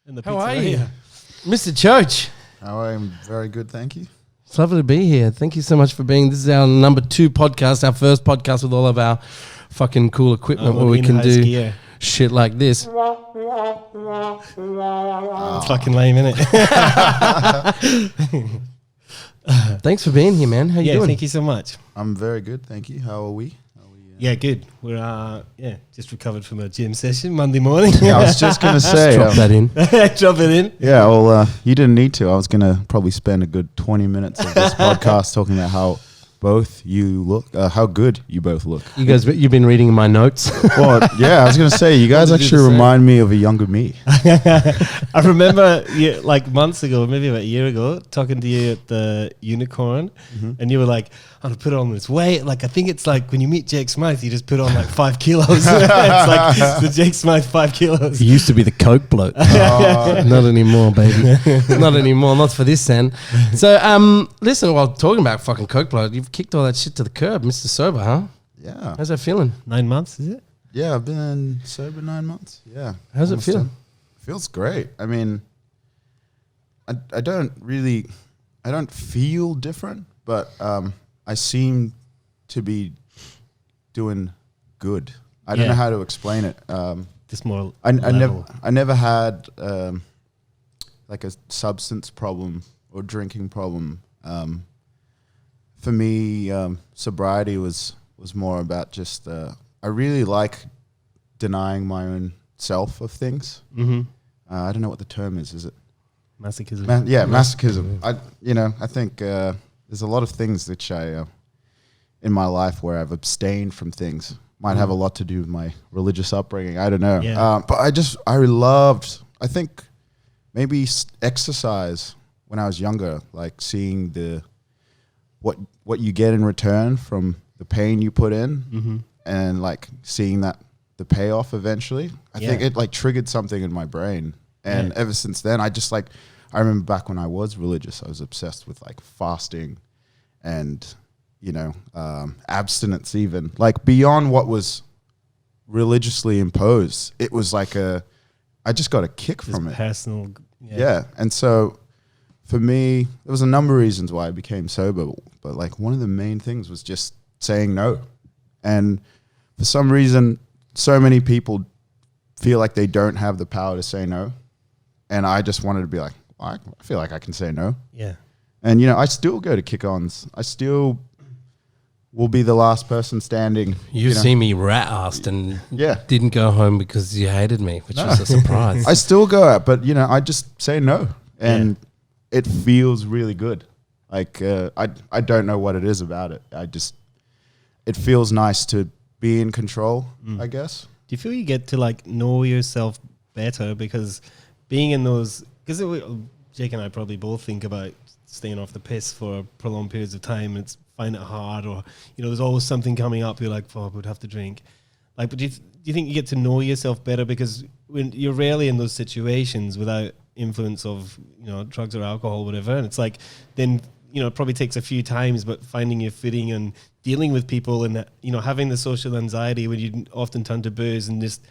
in the How are you? pizzeria. Mr. Joji? I'm very good, thank you. It's lovely to be here. Thank you so much for being. This is our number 2 podcast, our first podcast with all of our fucking cool equipment where we can do gear. shit like this. It's fucking lame, isn't it? Thanks for being here, man. How you doing? Thank you so much. I'm very good, thank you. How are we? Yeah, good. We're just recovered from a gym session Monday morning. Yeah, I was just going to say. Drop that in. Drop it in. Yeah, well, you didn't need to. I was going to probably spend a good 20 minutes of this podcast talking about how both you look, how good you both look. You guys, you've been reading my notes. Well, yeah, I was going to say, you guys actually remind me of a younger me. I remember like months ago, maybe about a year ago, talking to you at the Unicorn, and you were like, I'm going to put on this weight. Like, I think it's like when you meet Jake Smythe, you just put on like 5 kilos. It's like the Jake Smythe 5 kilos. He used to be the Coke bloke. Not anymore, baby. Not anymore. Not for this end. So, listen, while talking about fucking Coke bloke, you've kicked all that shit to the curb, Mr. Sober, huh? Yeah. How's that feeling? 9 months, is it? Yeah, I've been sober 9 months. Yeah. How's it feel? Feels great. I mean, I don't feel different, but I seem to be doing good. I don't know how to explain it. Just more. I never had like a substance problem or drinking problem. For me, sobriety was more about just I really like denying my own self of things. Mm-hmm. I don't know what the term is. Is it masochism? Masochism. I think there's a lot of things that in my life where I've abstained from things. Might have a lot to do with my religious upbringing. I don't know. Yeah. But I loved, I think maybe exercise when I was younger, like seeing what you get in return from the pain you put in, and like seeing that the payoff eventually. I think it like triggered something in my brain, and ever since then, I remember back when I was religious, I was obsessed with like fasting, and abstinence, even like beyond what was religiously imposed. It was like I just got a kick from it. Personal, yeah, and so. For me, there was a number of reasons why I became sober, but like one of the main things was just saying no. And for some reason, so many people feel like they don't have the power to say no. And I just wanted to be like, I feel like I can say no. Yeah. And, I still go to kick-ons. I still will be the last person standing. You see me rat-assed and Yeah. didn't go home because you hated me, which was a surprise. I still go out, but, I just say no. And it feels really good. Like, I don't know what it is about it. It feels nice to be in control, I guess. Do you feel you get to like know yourself better because being in those, because Jake and I probably both think about staying off the piss for prolonged periods of time and find it hard, or, there's always something coming up. You're like, I would have to drink. Like, but do you think you get to know yourself better because when you're rarely in those situations without influence of drugs or alcohol, whatever, and it's like then it probably takes a few times, but finding your footing and dealing with people and having the social anxiety when you often turn to booze and just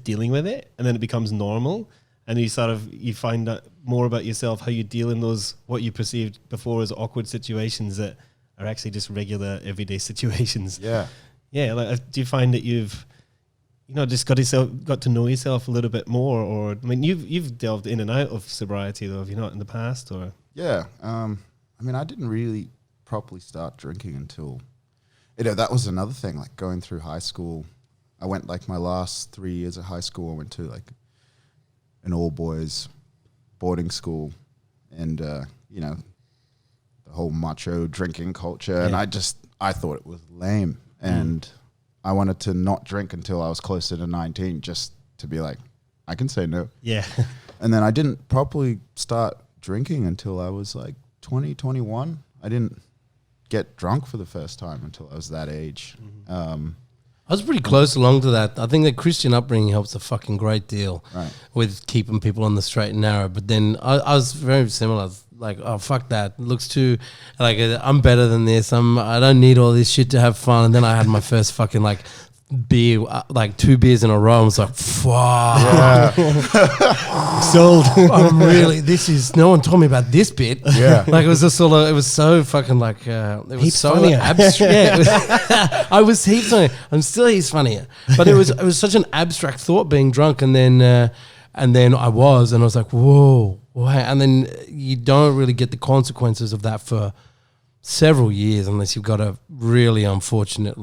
dealing with it, and then it becomes normal, and you find out more about yourself, how you deal in those what you perceived before as awkward situations that are actually just regular everyday situations. Like, do you find that you've just got to know yourself a little bit more? Or, I mean, you've delved in and out of sobriety, though, have you not, in the past? Or Yeah. I mean, I didn't really properly start drinking until, that was another thing, like going through high school. I went, like, my last 3 years of high school, I went to, like, an all-boys boarding school, and, the whole macho drinking culture, and I thought it was lame, and I wanted to not drink until I was closer to 19, just to be like, I can say no. Yeah. And then I didn't properly start drinking until I was like 20, 21. I didn't get drunk for the first time until I was that age. I was pretty close along to that. I think the Christian upbringing helps a fucking great deal with keeping people on the straight and narrow. But then I was very similar. Like, oh, fuck that. It looks too, like, I'm better than this. I don't need all this shit to have fun. And then I had my first fucking, like, beer, like 2 beers in a row. I was like, fuck. Sold. I'm really, no one told me about this bit. Yeah. Like it was just sort of, it was so fucking like, it was Heaps so funnier. abstract. Yeah, I was heaps funnier. I'm still heaps funnier. But it was such an abstract thought being drunk. And then I was like, whoa. And then you don't really get the consequences of that for several years unless you've got a really unfortunate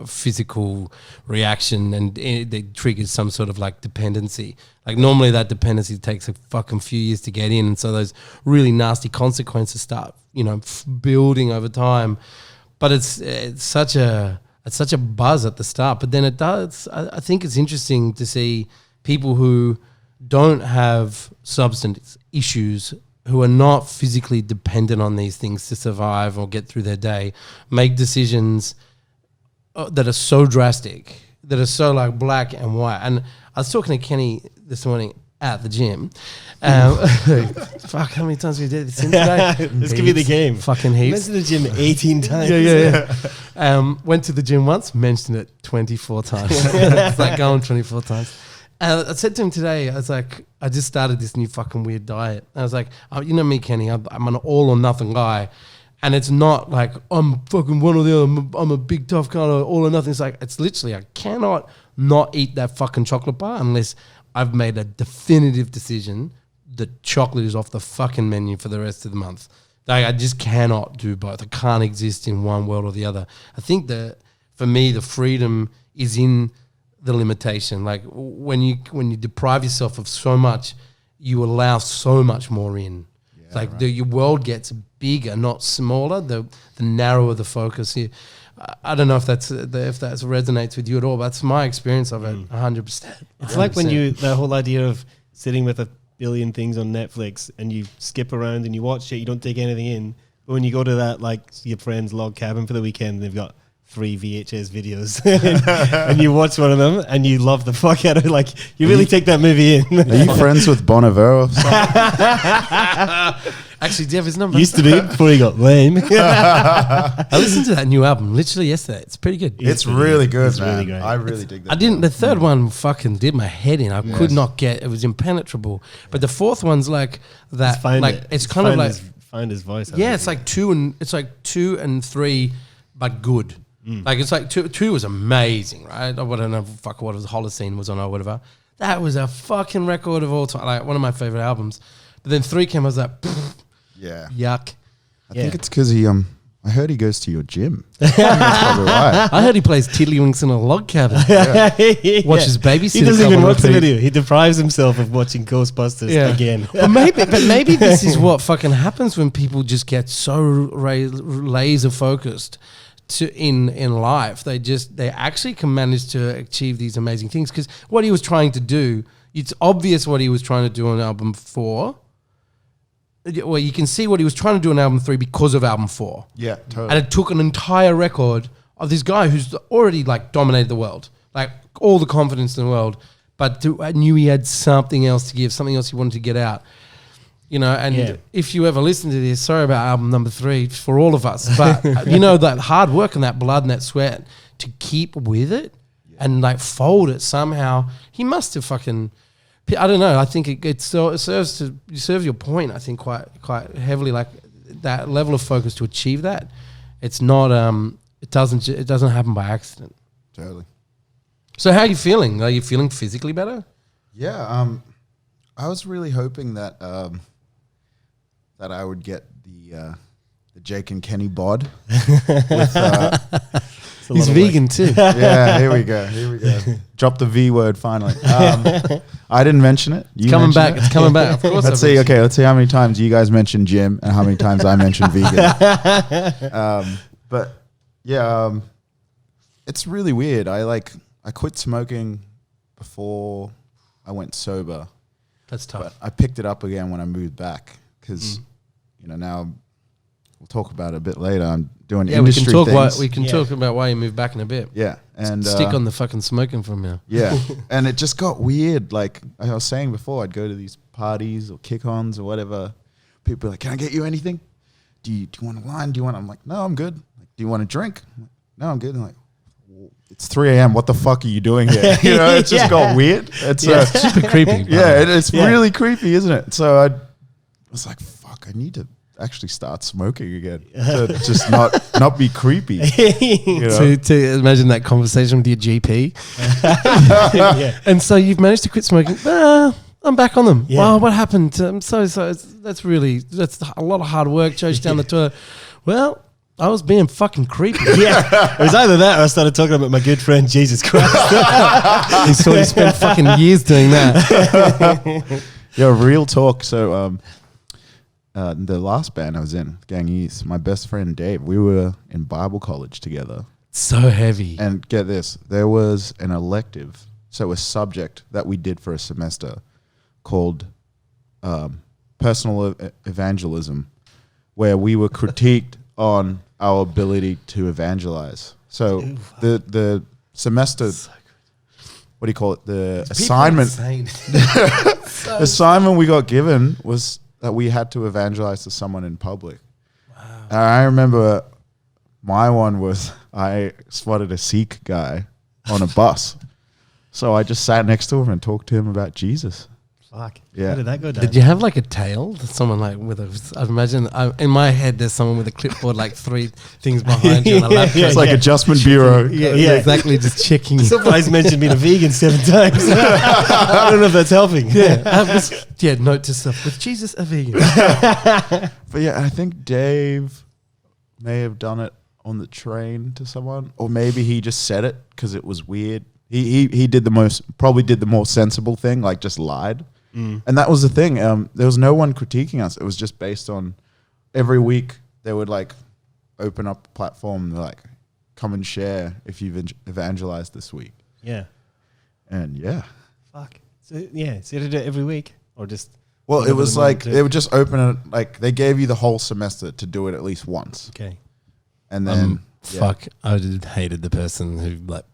physical reaction and it triggers some sort of like dependency. Like normally that dependency takes a fucking few years to get in, and so those really nasty consequences start building over time. But it's such a buzz at the start, but then it does. I think it's interesting to see people who don't have substance issues, who are not physically dependent on these things to survive or get through their day, make decisions that are so drastic, that are so like black and white. And I was talking to Kenny this morning at the gym. Fuck, how many times have we did this today? Let's give you the game. Fucking heaps. Went to the gym 18 times. Yeah. Went to the gym once, mentioned it 24 times. It's like going 24 times. I said to him today, I was like, I just started this new fucking weird diet. I was like, you know me, Kenny, I'm an all or nothing guy. And it's not like, I'm fucking one or the other, I'm a big tough kind of all or nothing. It's like, it's literally, I cannot not eat that fucking chocolate bar unless I've made a definitive decision that chocolate is off the fucking menu for the rest of the month. Like, I just cannot do both. I can't exist in one world or the other. I think that for me, the freedom is in the limitation. Like when you deprive yourself of so much, you allow so much more in. Yeah, it's like your world gets bigger, not smaller. The narrower the focus here. I don't know if that resonates with you at all, but that's my experience of it. 100%. It's like when that whole idea of sitting with 1 billion things on Netflix and you skip around and you watch it, you don't take anything in. But when you go to that, like your friend's log cabin for the weekend, they've got 3 VHS videos and you watch one of them and you love the fuck out of it. Like you really take that movie in. Are you friends with Bon Iver or something? Actually, do you have his number? Used to be before he got lame. I listened to that new album literally yesterday. It's pretty good. It's really good, it's man. really great. I really dig that. The third one fucking did my head in. I could not get, it was impenetrable. But the fourth one's like that, it's kind of like find his voice. Yeah, it's like 2 and 3, but good. Like it's like two was amazing, right? I don't know what was Holocene was on or whatever. That was a fucking record of all time, like one of my favorite albums. But then 3 came, I was like, yuck. I think it's because I heard he goes to your gym. That's probably why. I heard he plays tiddlywinks in a log cabin. Watches babysitter. He doesn't even watch the video. He deprives himself of watching Ghostbusters again. But maybe this is what fucking happens when people just get so laser focused in life. They actually can manage to achieve these amazing things, because what he was trying to do, it's obvious what he was trying to do on album 4. Well, you can see what he was trying to do on album 3 because of album 4. Yeah, totally. And it took an entire record of this guy who's already like dominated the world, like all the confidence in the world, but I knew he had something else to give, something else he wanted to get out. If you ever listen to this, sorry about album number 3 for all of us, but that hard work and that blood and that sweat to keep with it and like fold it somehow. He must have fucking, I don't know. I think it serves your point. I think quite heavily, like that level of focus to achieve that. It's not. It doesn't happen by accident. Totally. So how are you feeling? Are you feeling physically better? Yeah. I was really hoping that that I would get the Jake and Kenny bod. He's vegan too. Yeah, here we go. Drop the V word finally. I didn't mention it. It's coming back. Of course. Let's see how many times you guys mentioned gym and how many times I mentioned vegan. But yeah, it's really weird. I quit smoking before I went sober. That's tough. But I picked it up again when I moved back because, now we'll talk about it a bit later. I'm doing industry things. We can talk about why you moved back in a bit. Yeah. And stick on the fucking smoking from now. Yeah. And it just got weird. Like I was saying before, I'd go to these parties or kick-ons or whatever. People are like, can I get you anything? Do you want a line? I'm like, no, I'm good. Like, do you want a drink? I'm like, no, I'm good. I'm like, it's 3 a.m. What the fuck are you doing here? You know, it just got weird. It's super creepy. yeah, it's really creepy, isn't it? So I was like, fuck, I need to actually start smoking again to just not be creepy. You know? To imagine that conversation with your GP. And so you've managed to quit smoking. I'm back on them. Yeah. Wow, what happened? So that's a lot of hard work. Joji down the toilet. Well, I was being fucking creepy. Yeah, it was either that or I started talking about my good friend Jesus Christ. He sort of spent fucking years doing that. Yeah, real talk. So the last band I was in, Gang East, my best friend Dave, we were in Bible college together. So heavy. And get this, there was an elective, so a subject that we did for a semester called personal evangelism, where we were critiqued on our ability to evangelize. So the semester, what do you call it? The assignment. The assignment we got given was that we had to evangelize to someone in public. Wow. And I remember my one was I spotted a Sikh guy on a bus. So I just sat next to him and talked to him about Jesus. Fuck. Yeah. How did that go down? Did you have like a tail? Someone like with a, I imagine in my head there's someone with a clipboard, like 3 things behind you on a laptop. It's like adjustment bureau. Yeah, exactly. Just checking. Somebody's mentioned being a vegan 7 times. I don't know if that's helping. Note to self, with Jesus a vegan. But yeah, I think Dave may have done it on the train to someone, or maybe he just said it because it was weird. He did probably did the more sensible thing, like just lied. And that was the thing. There was no one critiquing us. It was just based on every week they would like open up a platform, like come and share if you've evangelized this week. Yeah. And yeah. Fuck. So you had to do it every week or just? Well, it was like they would just open it. Like they gave you the whole semester to do it at least once. Okay. And then I hated the person who like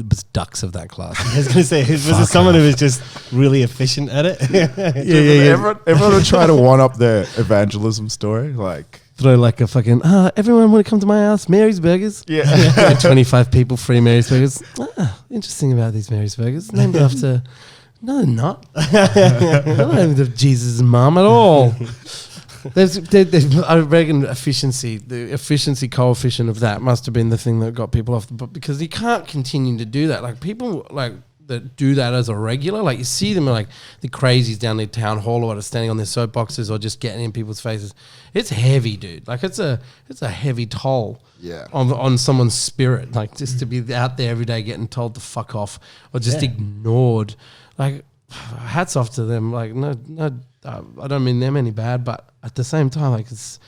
was ducks of that class. I was going to say, was it someone who was just really efficient at it? Everyone would try to one up their evangelism story, like throw like a fucking everyone want to come to my house, Mary's Burgers. Yeah. 25 people, free Mary's Burgers. Interesting about these Mary's Burgers, named after. No, they're not. They're not named after Jesus' mum at all. I reckon the efficiency coefficient of that must have been the thing that got people off the book, because you can't continue to do that. Like people like that do that as a regular, like you see them like the crazies down the town hall or whatever, standing on their soapboxes or just getting in people's faces. It's heavy, dude. Like it's a heavy toll on someone's spirit. Like just to be out there every day getting told to fuck off or just ignored. Like hats off to them. Like no. I don't mean them any bad, but at the same time, like it's,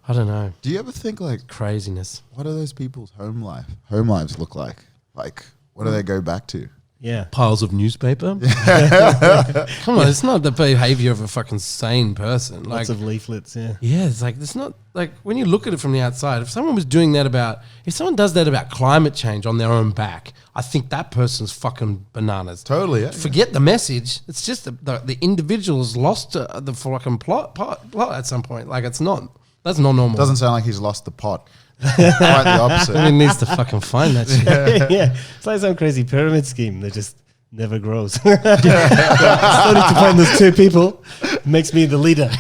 I don't know. Do you ever think like craziness? What are those people's home lives look like? Like, what do they go back to? Yeah, piles of newspaper. Come on, it's not the behavior of a fucking sane person. Like, lots of leaflets. Yeah, it's like it's not like when you look at it from the outside. If someone was doing that if someone does that about climate change on their own back, I think that person's fucking bananas. Totally. Yeah. Forget the message. It's just the individual's lost the fucking plot at some point. Like that's not normal. Doesn't sound like he's lost the pot. Quite the opposite. He needs to fucking find that shit. Yeah, it's like some crazy pyramid scheme that just never grows. Still need to find those 2 people. Makes me the leader.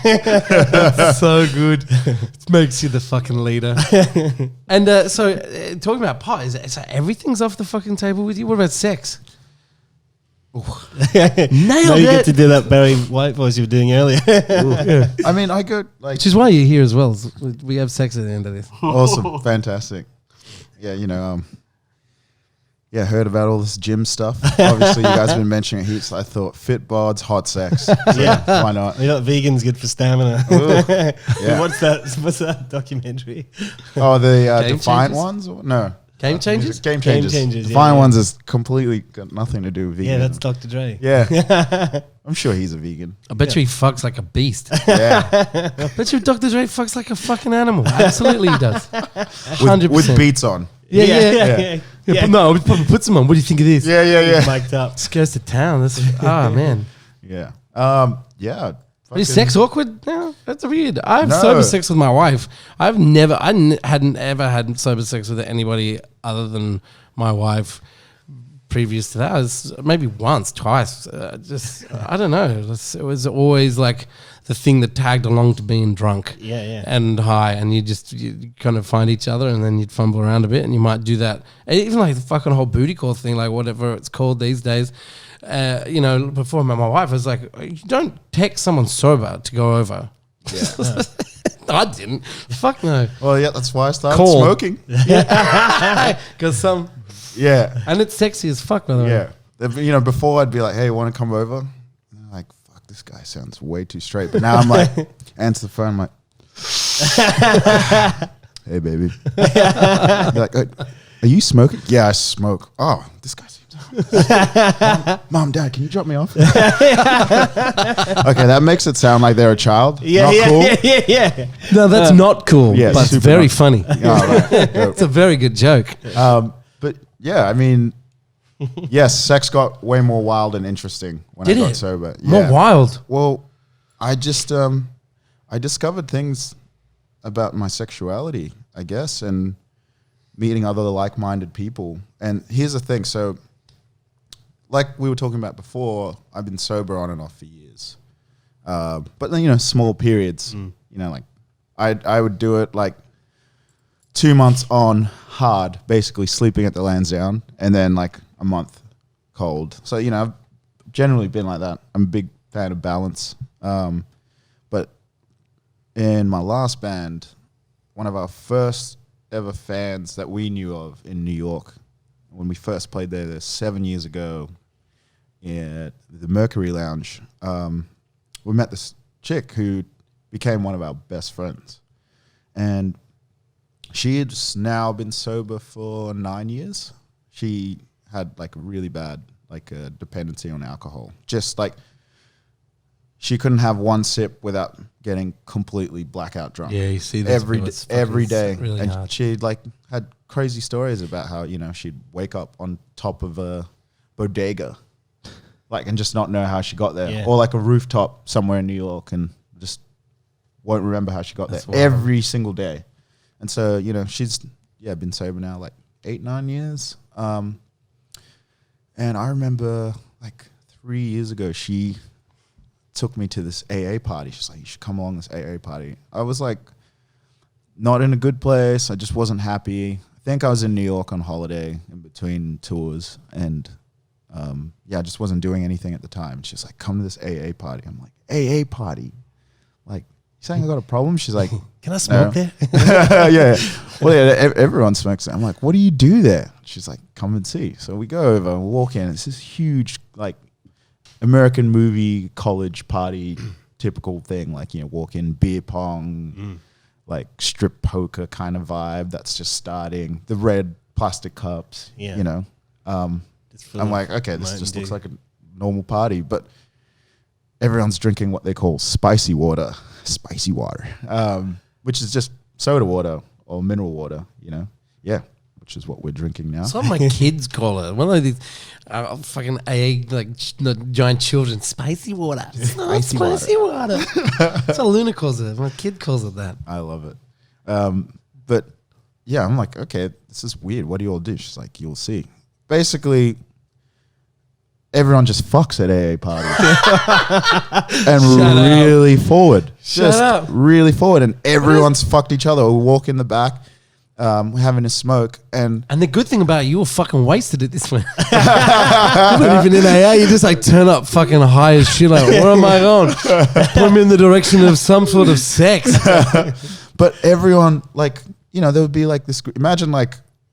So good. It makes you the fucking leader. And talking about pot, so everything's off the fucking table with you? What about sex? Nailed now you it. get to do that Barry White voice you were doing earlier. I mean, I go like, which is why you're here as well. We have sex at the end of this. Awesome, fantastic. Yeah, heard about all this gym stuff. Obviously, you guys have been mentioning it heaps. I thought fit bods, hot sex. So why not? Vegan's good for stamina. Yeah. What's that documentary? Oh, the Game Defiant Changers? ones? No. Game Changers? Game Changers. Defiant ones is completely got nothing to do with vegan. Yeah, that's Dr. Dre. Yeah. I'm sure he's a vegan. I bet you he fucks like a beast. Yeah. I bet you Dr. Dre fucks like a fucking animal. Absolutely he does. 100%. With beats on. Yeah. But no, I probably put some on. What do you think of this? Yeah. Mic'd up. Just goes to town. That's man. Yeah. Is sex awkward? No, that's weird. I have No. sober sex with my wife. Hadn't ever had sober sex with anybody other than my wife. Previous to that, it was maybe once, twice. I don't know. It was always like the thing that tagged along to being drunk, and high, and you kind of find each other, and then you'd fumble around a bit, and you might do that. And even like the fucking whole booty call thing, like whatever it's called these days. Before I met my wife, I was like, you don't text someone sober to go over. Yeah. I didn't. Fuck no. Well, yeah, that's why I started Call. smoking. Because Yeah. and it's sexy as fuck, by the way. Yeah. Before I'd be like, hey, want to come over? And I'm like, fuck, this guy sounds way too straight. But now I'm like, answer the phone, I'm like, hey, baby. Be like, are you smoking? Yeah, I smoke. Oh, this guy seems... Mom, Dad, can you drop me off? Okay, that makes it sound like they're a child. Not cool. Yeah. No, that's not cool, Yeah, but it's super very not- funny. Oh, right. It's a very good joke. But yeah, I mean, yes, sex got way more wild and interesting when Did I got it? sober. More Yeah. wild. Well, I just I discovered things about my sexuality, I guess, and meeting other like-minded people. And here's the thing, so like we were talking about before, I've been sober on and off for years. But then, small periods, like I would do it like 2 months on hard, basically sleeping at the Lansdowne, and then like a month cold. So, I've generally been like that. I'm a big fan of balance. But in my last band, one of our first ever fans that we knew of in New York, when we first played there 7 years ago at the Mercury Lounge, we met this chick who became one of our best friends. And she had now been sober for 9 years. She had like a really bad dependency on alcohol. Just like she couldn't have one sip without getting completely blackout drunk. Yeah, you see this every day. Really and hard. she had crazy stories about how, she'd wake up on top of a bodega, and just not know how she got there. Yeah. Or like a rooftop somewhere in New York and just won't remember how she got That's there wild. every single day. And so, she's been sober now like 8-9 years. And I remember like 3 years ago, she took me to this AA party. She's like, you should come along this AA party. I was like, not in a good place. I just wasn't happy. I think I was in New York on holiday in between tours, and I just wasn't doing anything at the time. She's like, come to this AA party. I'm like, AA party? Like, you saying I got a problem? She's like, Can I smoke there? yeah. Well, yeah, everyone smokes there. I'm like, what do you do there? She's like, come and see. So we go over and walk in. It's this huge, American movie college party typical thing. Walk in, beer pong, strip poker kind of vibe that's just starting. The red plastic cups, Yeah. I'm like, okay, this just looks like a normal party, but everyone's drinking what they call spicy water, which is just soda water or mineral water, Yeah, which is what we're drinking now. That's what my kids call it. One of these fucking AA, giant children. Spicy water. It's not spicy water. That's what Luna calls it. My kid calls it that. I love it. But yeah, I'm like, okay, this is weird. What do you all do? She's like, you'll see. Basically, everyone just fucks at AA parties. And really forward. Shut up. Really forward. And everyone's fucked each other. We walk in the back, we're having a smoke. And the good thing about it, you were fucking wasted at this point. You're not even in AA. You just turn up fucking high as shit. Where am I going? Put me in the direction of some sort of sex. But everyone, there would be this, imagine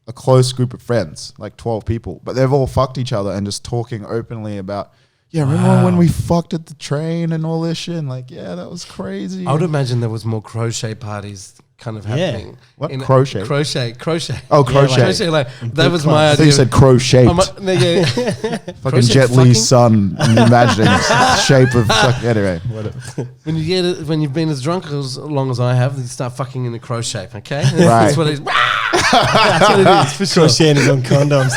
a close group of friends, 12 people, but they've all fucked each other and just talking openly about, remember when we fucked at the train and all this shit? And that was crazy. I would imagine there was more crochet parties kind of happening. What? Crochet? Crochet. Oh, crochet. Crochet, that was my I idea. thought you said crochet. Yeah. Fucking Crochet Jet fucking? Li's son, I'm imagining the shape of anyway. When you've been as drunk as long as I have, you start fucking in a crochet, okay? Right. That's what it is. That's what it is, for sure. Crocheting his own condoms.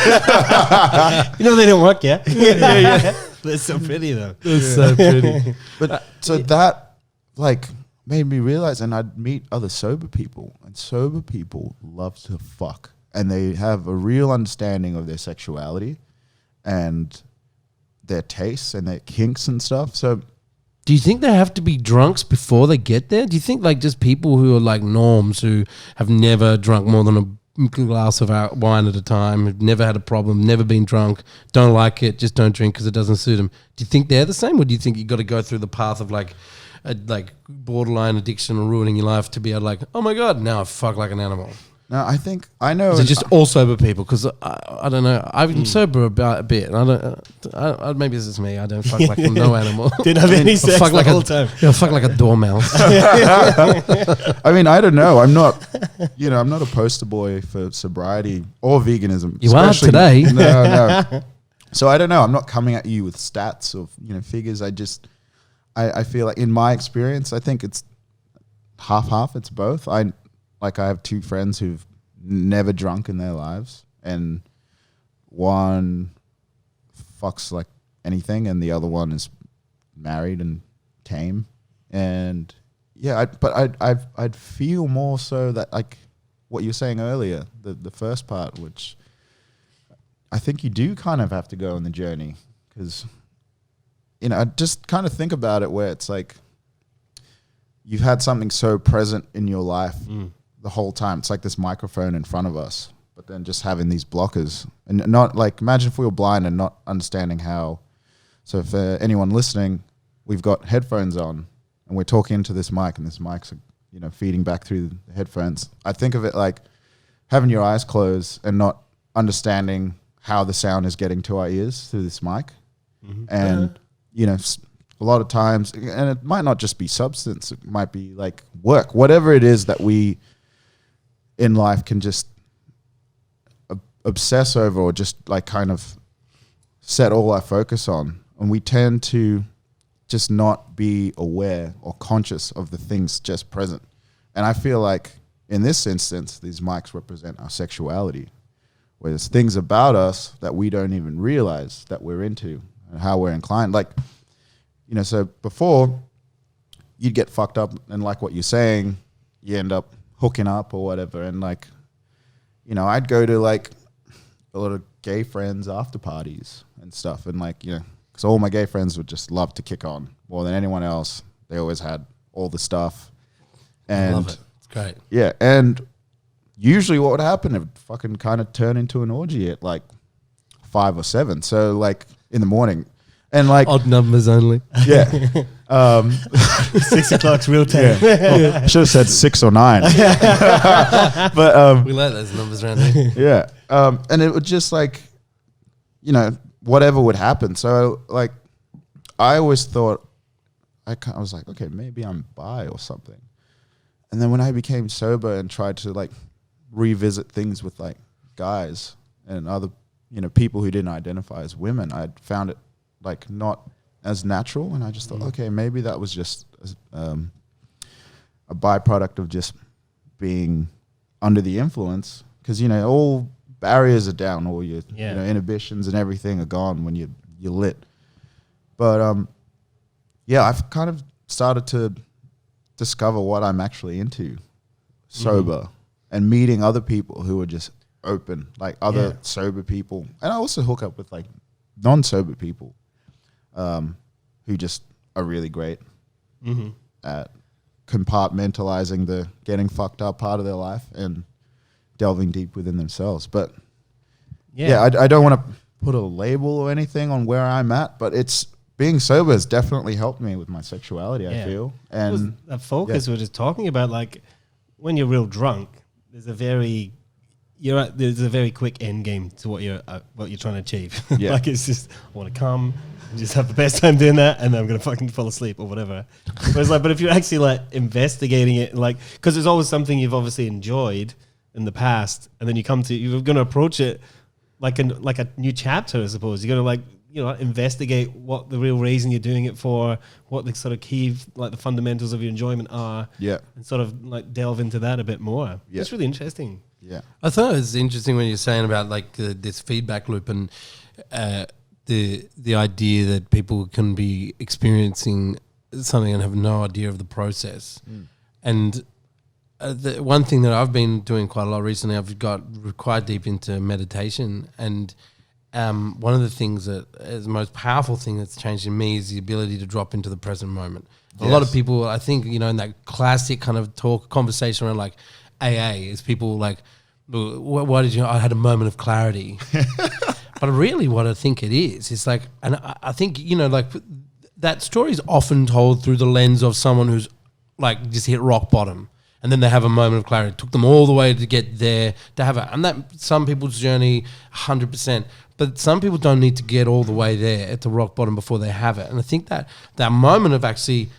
They don't work, yeah? Yeah. They're so pretty, though. It's so pretty. But so that like made me realize, and I'd meet other sober people, and sober people love to fuck, and they have a real understanding of their sexuality and their tastes and their kinks and stuff. So do you think they have to be drunks before they get there? Do you think like just people who are like norms, who have never drunk more than a glass of wine at a time, have never had a problem, never been drunk, don't like it, just don't drink because it doesn't suit them? Do you think they're the same, or do you think you got to go through the path of like borderline addiction or ruining your life to be able to like, oh my God, now I fuck like an animal? no, I think I know. Is it just all sober people? Because I don't know. I'm sober about a bit. And I don't. Maybe this is me. I don't fuck like no animal. Didn't have any sex the whole time. Yeah, fuck like a dormouse. I mean, I don't know. I'm not a poster boy for sobriety or veganism. You are today. No. So I don't know. I'm not coming at you with stats or figures. I feel like in my experience, I think it's half. It's both. I have two friends who've never drunk in their lives, and one fucks like anything, and the other one is married and tame. And yeah, I'd feel more so that like what you were saying earlier, the first part, which I think you do kind of have to go on the journey, because I just kind of think about it where it's like you've had something so present in your life the whole time. It's like this microphone in front of us, but then just having these blockers, and not like, imagine if we were blind and not understanding how. So for anyone listening, we've got headphones on and we're talking into this mic, and this mic's feeding back through the headphones. I think of it like having your eyes closed and not understanding how the sound is getting to our ears through this mic. And a lot of times, and it might not just be substance, it might be like work, whatever it is that we in life can just obsess over, or just like kind of set all our focus on. And we tend to just not be aware or conscious of the things just present. And I feel like in this instance, these mics represent our sexuality, where there's things about us that we don't even realize that we're into and how we're inclined. Like, so before you'd get fucked up, and like what you're saying, you end up hooking up or whatever. And like, I'd go to like a lot of gay friends after parties and stuff. And like, because all my gay friends would just love to kick on more than anyone else. They always had all the stuff. And I love it. It's great. Yeah. And usually what would happen, it would fucking kind of turn into an orgy at like 5 or 7. So like in the morning. And like odd numbers only. Yeah. 6 o'clock's real time. Yeah. Should have said 6 or 9. But we like those numbers around here. Yeah. And it would just like, whatever would happen. So like, I always thought, I was like, okay, maybe I'm bi or something. And then when I became sober and tried to like revisit things with like guys and other, people who didn't identify as women, I found it like not as natural. And I just thought, okay, maybe that was just a byproduct of just being under the influence. Because, all barriers are down, all your inhibitions and everything are gone when you're lit. But yeah, I've kind of started to discover what I'm actually into sober, and meeting other people who are just open, like other sober people. And I also hook up with like non-sober people who just are really great at compartmentalizing the getting fucked up part of their life and delving deep within themselves. But I don't want to put a label or anything on where I'm at, but it's being sober has definitely helped me with my sexuality, I feel. And that focus we're just talking about, like when you're real drunk, there's a very quick end game to what you're trying to achieve. Yeah. Like it's just, I want to come, and just have the best time doing that, and then I'm gonna fucking fall asleep or whatever. Whereas like, but if you're actually like investigating it, like, because there's always something you've obviously enjoyed in the past, and then you're gonna approach it like a new chapter, I suppose. You're gonna like, investigate what the real reason you're doing it for, what the sort of key, like the fundamentals of your enjoyment are. Yeah. And sort of like delve into that a bit more. Yeah. It's really interesting. Yeah. I thought it was interesting when you're saying about like this feedback loop and the idea that people can be experiencing something and have no idea of the process. And the one thing that I've been doing quite a lot recently, I've got quite deep into meditation, and one of the things that is the most powerful thing that's changed in me is the ability to drop into the present moment. Yes. A lot of people, I think, you know, in that classic kind of conversation around like AA, is people like, why did you? I had a moment of clarity. But really, what I think it is like, and I think, you know, like that story is often told through the lens of someone who's like just hit rock bottom. And then they have a moment of clarity. It took them all the way to get there, to have it. And that some people's journey, 100%. But some people don't need to get all the way there at the rock bottom before they have it. And I think that that moment of actually,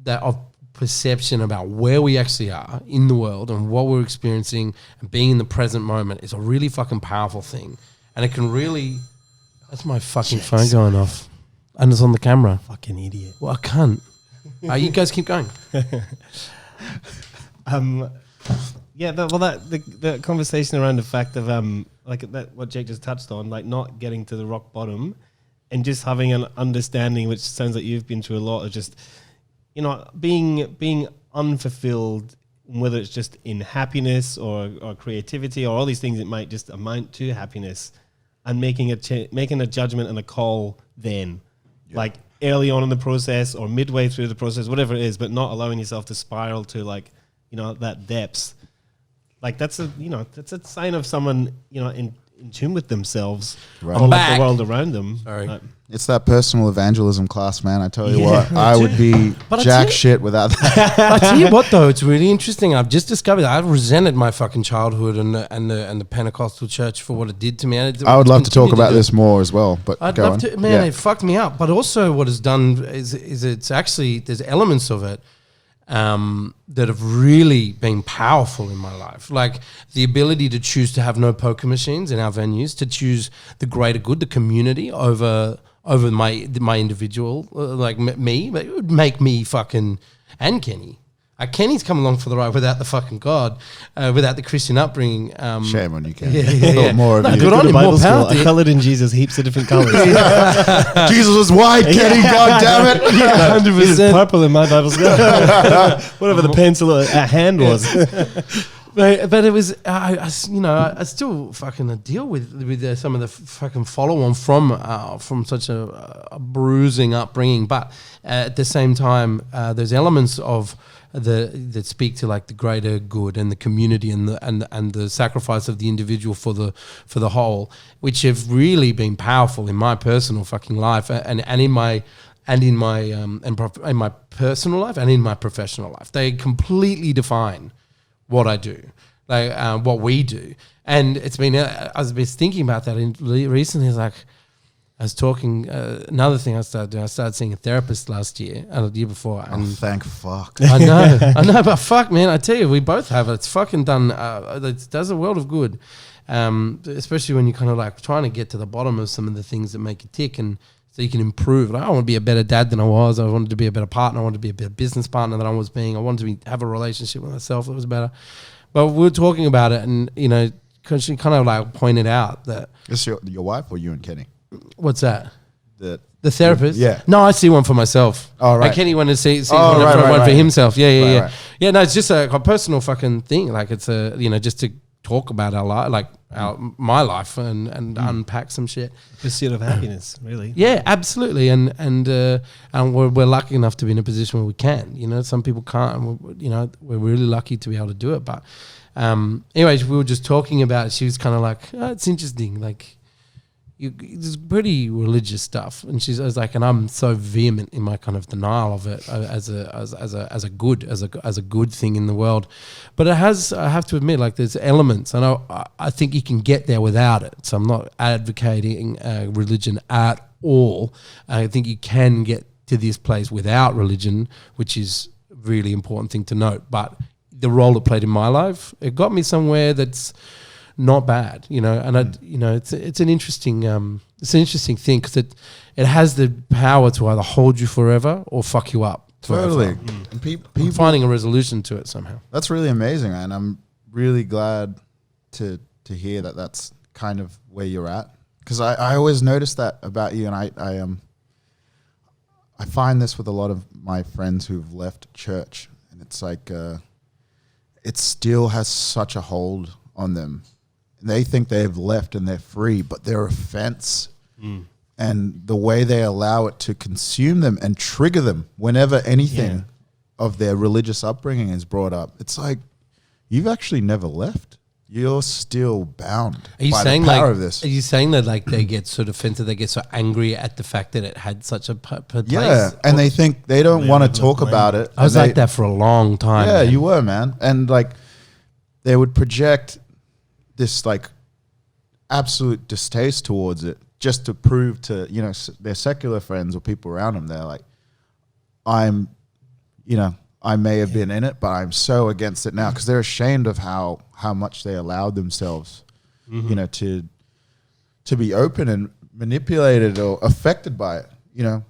that of perception about where we actually are in the world and what we're experiencing and being in the present moment is a really fucking powerful thing. And it can really... That's my fucking phone going off. And it's on the camera. Fucking idiot. Well, I can't. You guys keep going. Yeah, the conversation around the fact of like that, what Jake just touched on, like not getting to the rock bottom and just having an understanding, which sounds like you've been through a lot of just, you know, being unfulfilled, whether it's just in happiness or creativity or all these things that might just amount to happiness, and making a judgment and a call then, like early on in the process or midway through the process, whatever it is, but not allowing yourself to spiral to like, you know, that depths. Like that's a sign of someone, you know, in tune with themselves, or like the world around them. Sorry. It's that personal evangelism class, man. I tell you what, I would be jack shit without that. I tell you what, though, it's really interesting. I've just discovered that I've resented my fucking childhood and the Pentecostal church for what it did to me. I would love to talk about this more as well, but I'd love to. Man, it fucked me up. But also, what it's done is it's actually, there's elements of it that have really been powerful in my life. Like the ability to choose to have no poker machines in our venues, to choose the greater good, the community over my individual, like me. But it would make me fucking, and Kenny. Kenny's come along for the ride without the fucking God, without the Christian upbringing. Shame on you, Kenny. Yeah. More of you. Good on him, more power. I coloured in Jesus heaps of different colours. Jesus was white, Kenny, God damn it. 100%. Purple in my Bible school. Whatever the pencil at hand was. But it was, I still fucking deal with some of the fucking follow-on from such a bruising upbringing. But at the same time, there's elements of that speak to like the greater good and the community and the sacrifice of the individual for the whole, which have really been powerful in my personal fucking life and in my personal life and in my professional life. They completely define what I do, like what we do. And it's been, I was thinking about that recently. It's like, I was talking, another thing I started doing, I started seeing a therapist last year, the year before. And thank fuck. I know, but fuck, man, I tell you, we both have it. It's fucking done, it does a world of good. Especially when you're kind of like trying to get to the bottom of some of the things that make you tick and so you can improve. Like, I want to be a better dad than I was. I wanted to be a better partner. I wanted to be a better business partner than I was being. I wanted to have a relationship with myself that was better. But we were talking about it and, you know, cause she kind of like pointed out that. Is your wife or you and Kenny? What's that? The therapist? Yeah. No, I see one for myself. Oh, right. Like Kenny wanted to see one for himself. Yeah. Right. Yeah, no, it's just a personal fucking thing. Like it's just to talk about our life, like my life and unpack some shit. Pursuit of happiness, really. Yeah, absolutely. And we're lucky enough to be in a position where we can. You know, some people can't. And we're really lucky to be able to do it. But anyways, we were just talking about it. She was kind of like, oh, it's interesting. Like, it's pretty religious stuff, and I was like, and I'm so vehement in my kind of denial of it as a good thing in the world, but I have to admit, like there's elements, and I think you can get there without it. So I'm not advocating religion at all. I think you can get to this place without religion, which is a really important thing to note. But the role it played in my life, it got me somewhere that's not bad, and it's an interesting thing because it has the power to either hold you forever or fuck you up forever. Totally. And people finding a resolution to it somehow. That's really amazing, man. I'm really glad to hear that that's kind of where you're at, because I always noticed that about you, and I find this with a lot of my friends who've left church, and it's like it still has such a hold on them. They think they've left and they're free, but their offense and the way they allow it to consume them and trigger them whenever anything of their religious upbringing is brought up, it's like, you've actually never left. You're still bound by the power of this. Are you saying that like they get so defensive, they get so angry at the fact that it had such a place? Yeah, and they think they don't want to talk about it. I was like that for a long time. Yeah, man. you were, man. And like they would project this like absolute distaste towards it just to prove to, you know, their secular friends or people around them, they're like, I may have been in it, but I'm so against it now, because they're ashamed of how much they allowed themselves, you know, to be open and manipulated or affected by it, you know,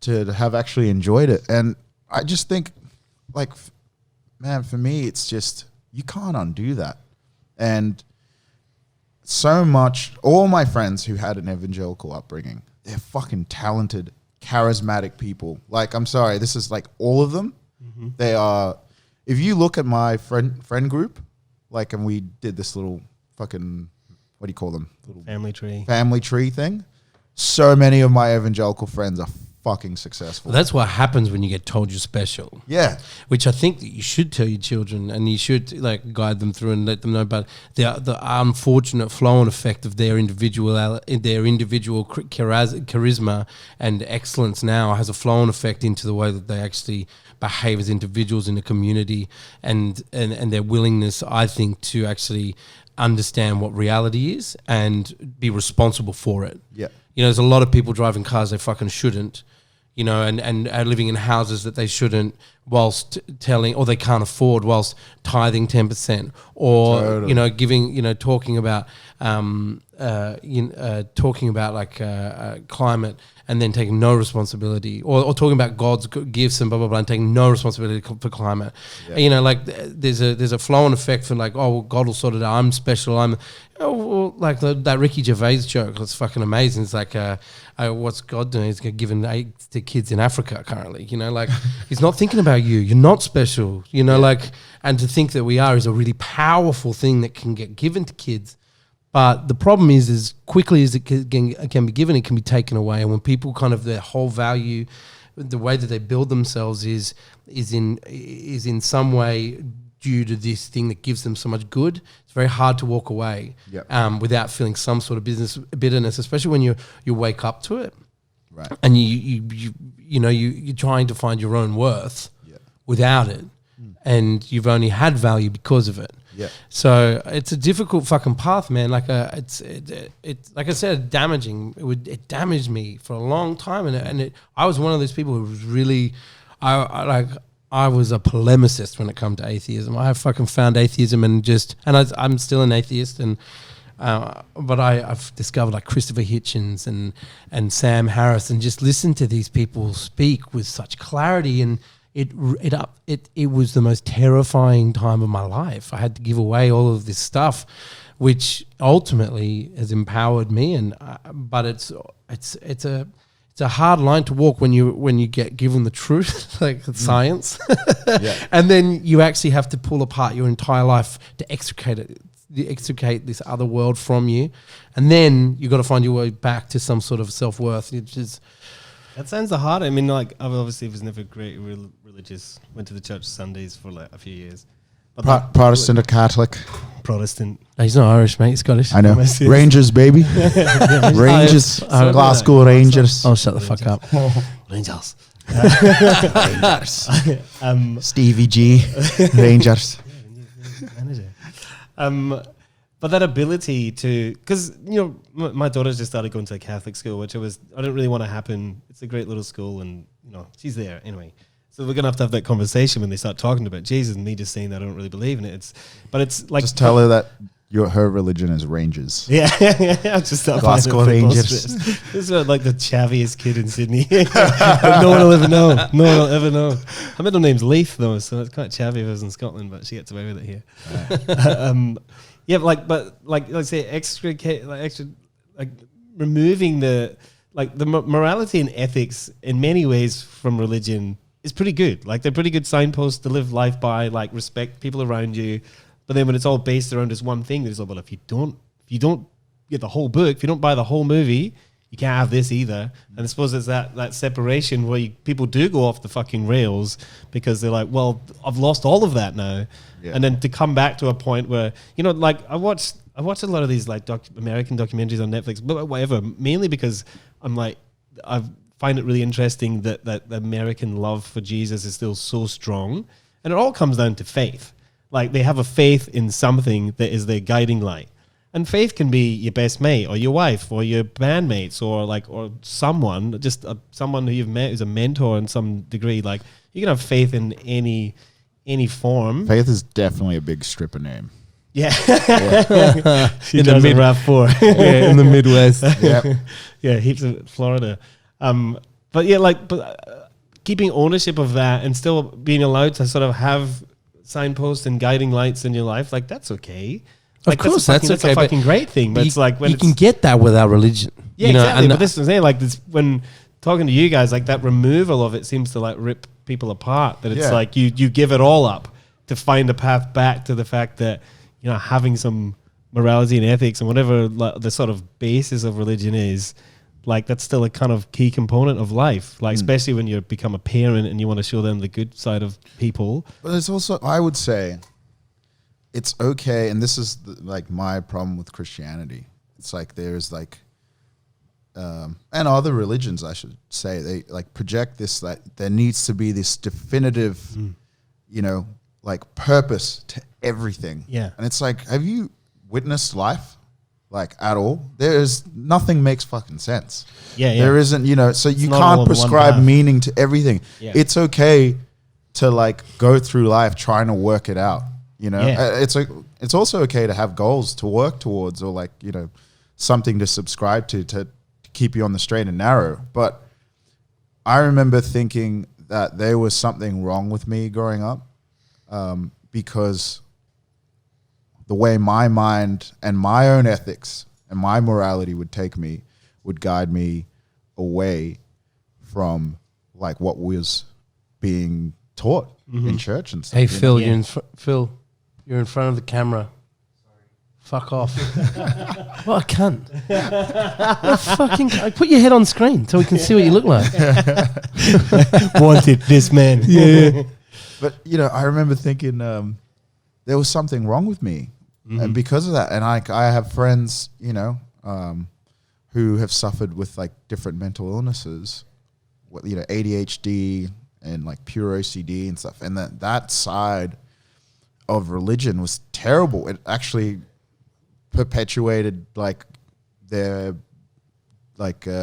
to have actually enjoyed it. And I just think, like, man, for me, it's just, you can't undo that. And so much, all my friends who had an evangelical upbringing, they're fucking talented, charismatic people. Like, I'm sorry, this is like all of them. They are, if you look at my friend group, like, and we did this little fucking, what do you call them? Little family tree thing. So many of my evangelical friends are fucking successful. Well, that's what happens when you get told you're special. Yeah. Which I think that you should tell your children, and you should like guide them through and let them know about the unfortunate flow-on effect of their individual charisma and excellence now has a flow-on effect into the way that they actually behave as individuals in a community, and their willingness, I think, to actually understand what reality is and be responsible for it. Yeah. You know, there's a lot of people driving cars they fucking shouldn't, you know, and are living in houses that they shouldn't, whilst telling, or they can't afford, whilst tithing 10%, or Totally. you know, giving, you know, talking about climate, and then taking no responsibility, or talking about God's gifts and blah blah blah, and taking no responsibility for climate. Yeah. You know, like there's a flow-on effect for like, oh, well, God will sort it out. I'm special. Like that Ricky Gervais joke. It's fucking amazing. It's like, what's God doing? He's giving aid to kids in Africa currently. You know, like he's not thinking about you. You're not special. You know, like, and to think that we are is a really powerful thing that can get given to kids. But the problem is, as quickly as it can be given, it can be taken away. And when people kind of, their whole value, the way that they build themselves is in some way due to this thing that gives them so much good, it's very hard to walk away without feeling some sort of bitterness, especially when you wake up to it, right? And you're trying to find your own worth without it, and you've only had value because of it. Yeah. So it's a difficult fucking path, man. Like it's like I said, damaging. It damaged me for a long time, and I was one of those people who was really, I was a polemicist when it come to atheism. I fucking found atheism I'm still an atheist, and but I've discovered like Christopher Hitchens and Sam Harris, and just listened to these people speak with such clarity, and it was the most terrifying time of my life. I had to give away all of this stuff, which ultimately has empowered me. But it's a hard line to walk when you get given the truth, like science, and then you actually have to pull apart your entire life to extricate this other world from you, and then you got to find your way back to some sort of self-worth, which is. That sounds the hard. I mean, like, I obviously was never great religious. Went to the church Sundays for like a few years. But Protestant or Catholic? Protestant. No, he's not Irish, mate. He's Scottish. I know. Rangers, baby. Rangers. Glasgow Rangers. Oh, shut the fuck up. Rangers. Rangers. Stevie G. Rangers. But that ability to, because, you know, my daughter's just started going to a Catholic school, which I didn't really want to happen. It's a great little school, and, you know, she's there anyway. So we're going to have that conversation when they start talking about Jesus, and me just saying that I don't really believe in it. But it's like, just tell her that her religion is Rangers. Yeah. I'll just start Glasgow Rangers. This is like the chaviest kid in Sydney. No one will ever know. No one will ever know. Her middle name's Leith, though, so it's quite chavvy if I was in Scotland, but she gets away with it here. Right. Yeah, like, but like, let's say removing the, like the morality and ethics in many ways from religion is pretty good. Like they're pretty good signposts to live life by, like respect people around you. But then when it's all based around this one thing, there's well, if you don't get the whole book, if you don't buy the whole movie, you can't have this either. And I suppose it's that separation where people do go off the fucking rails because they're like, well, I've lost all of that now. Yeah. And then to come back to a point where, like I watched a lot of these like American documentaries on Netflix, but whatever, mainly because I'm like, I find it really interesting that the American love for Jesus is still so strong. And it all comes down to faith. Like they have a faith in something that is their guiding light. And faith can be your best mate or your wife or your bandmates or someone, just someone who you've met who's a mentor in some degree. Like you can have faith in any form. Faith is definitely a big stripper name. Yeah. She in does the RAV4. Yeah, in the Midwest. Yeah, heaps of Florida. But yeah, keeping ownership of that and still being allowed to sort of have signposts and guiding lights in your life, like that's okay. Like, of course, that's okay. That's a fucking great thing. But it's like when you can get that without religion. Yeah, exactly. But this is saying, like this, when talking to you guys, like that removal of it seems to like rip people apart. That it's like you give it all up to find a path back to the fact that having some morality and ethics and whatever the sort of basis of religion is, like that's still a kind of key component of life. Like especially when you become a parent and you want to show them the good side of people. But there's also, I would say, it's okay, and this is like my problem with Christianity. It's like there's like, and other religions, I should say, they like project this that there needs to be this definitive, like purpose to everything. Yeah, and it's like, have you witnessed life, like at all? There's nothing makes fucking sense. Yeah. There isn't, so you can't prescribe meaning to everything. Yeah. It's okay to like go through life trying to work it out. It's also okay to have goals to work towards or like, something to subscribe to keep you on the straight and narrow. But I remember thinking that there was something wrong with me growing up because the way my mind and my own ethics and my morality would guide me away from like what was being taught in church and stuff. Hey, Phil, Phil. You're in front of the camera. Sorry. Fuck off. What a cunt. Put your head on screen so we can see what you look like. Wanted this man. Yeah. But, I remember thinking there was something wrong with me. And because of that, and I have friends, who have suffered with like different mental illnesses, ADHD and like pure OCD and stuff. And that side of religion was terrible. It actually perpetuated like their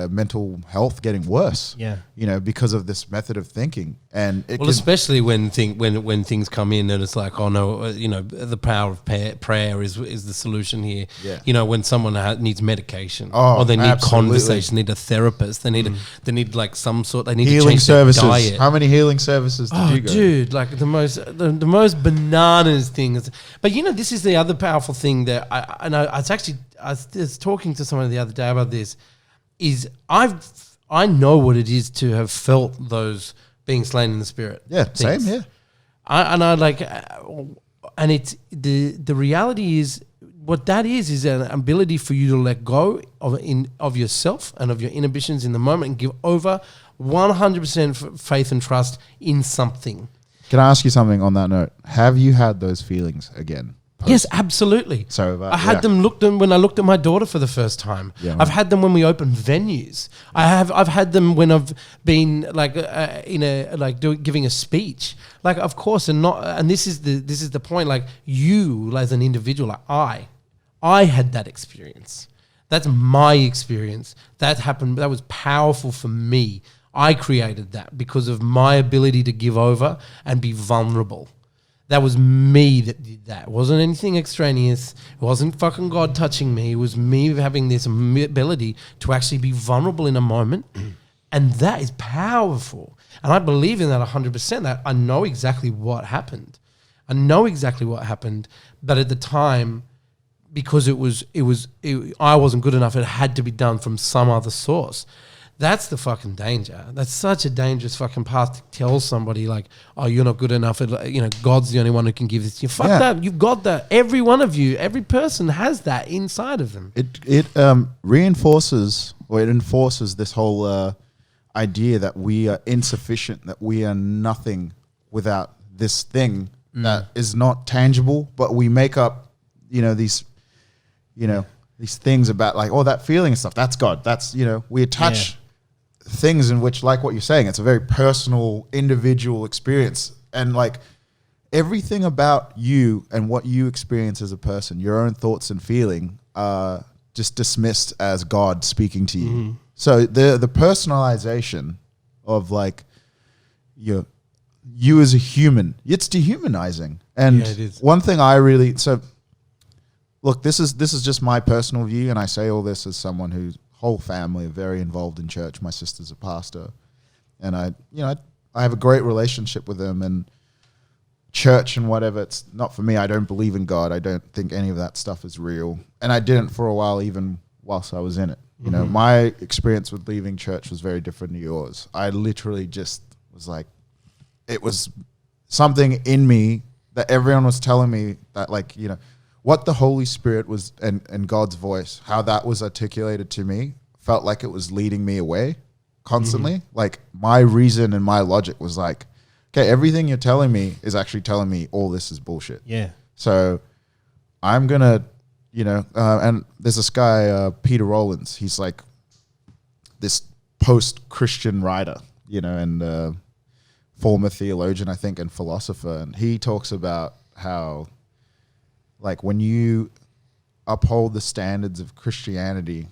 mental health getting worse. Yeah, because of this method of thinking. And especially when things come in and it's like, oh no, the power of prayer is the solution here. Yeah. When someone needs medication or they need conversation, need a therapist, they need like some sort. They need healing to change services. Their diet. How many healing services did you go? Dude, like the most bananas things. But this is the other powerful thing that I was talking to someone the other day about this. Is I know what it is to have felt those being slain in the spirit. Yeah, things. same. Yeah, and it's the reality is what that is an ability for you to let go of yourself and of your inhibitions in the moment and give over 100% faith and trust in something. Can I ask you something on that note? Have you had those feelings again? Yes, absolutely. So I had them when I looked at my daughter for the first time. Yeah, I've had them when we open venues. I've had them when I've been like giving a speech. Like, of course, and this is the point. Like, you as an individual, like I had that experience. That's my experience. That happened. That was powerful for me. I created that because of my ability to give over and be vulnerable. That was me that did that. It wasn't anything extraneous. It wasn't fucking God touching me. It was me having this ability to actually be vulnerable in a moment. And that is powerful. And I believe in that 100%. That I know exactly what happened. But at the time, because I wasn't good enough, it had to be done from some other source. That's the fucking danger. That's such a dangerous fucking path to tell somebody like, oh, you're not good enough. God's the only one who can give this to you. Fuck that. You've got that. Every one of you, every person has that inside of them. It reinforces, or it enforces this whole idea that we are insufficient, that we are nothing without this thing that is not tangible, but we make up, these things about like, oh, that feeling and stuff. That's God. That's, we attach things in which, like what you're saying, it's a very personal, individual experience. And like everything about you and what you experience as a person, your own thoughts and feeling are just dismissed as God speaking to you. So the personalization of like you as a human, it's dehumanizing. And it is. one thing look, this is just my personal view, and I say all this as someone whose whole family are very involved in church. My sister's a pastor, and I have a great relationship with them, and church and whatever. It's not for me. I don't believe in God. I don't think any of that stuff is real, and I didn't for a while, even whilst I was in it. My experience with leaving church was very different to yours. I literally just was like, it was something in me that everyone was telling me that, like, what the Holy Spirit was and God's voice, how that was articulated to me, felt like it was leading me away constantly. Like my reason and my logic was like, okay, everything you're telling me is actually telling me all this is bullshit. Yeah. So I'm going to, and there's this guy, Peter Rollins. He's like this post-Christian writer, and former theologian, I think, and philosopher. And he talks about how, like, when you uphold the standards of Christianity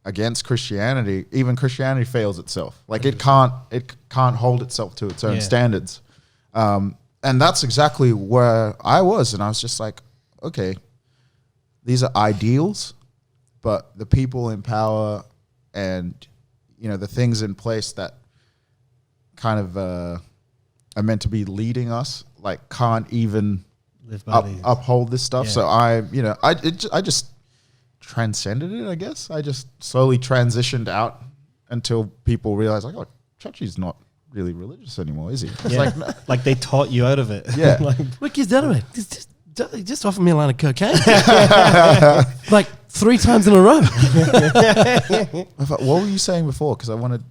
against Christianity, even Christianity fails itself. Like it can't hold itself to its own standards. And that's exactly where I was. And I was just like, okay, these are ideals, but the people in power and, the things in place that kind of are meant to be leading us, like can't even uphold this stuff. So I just transcended it, I guess. I just slowly transitioned out until people realized, like, oh, Chachi's not really religious anymore, is he? It's like, no. Like they taught you out of it. Yeah. What kid's that about? Just offer me a line of cocaine. Like 3 times in a row. I thought, what were you saying before? Because I wanted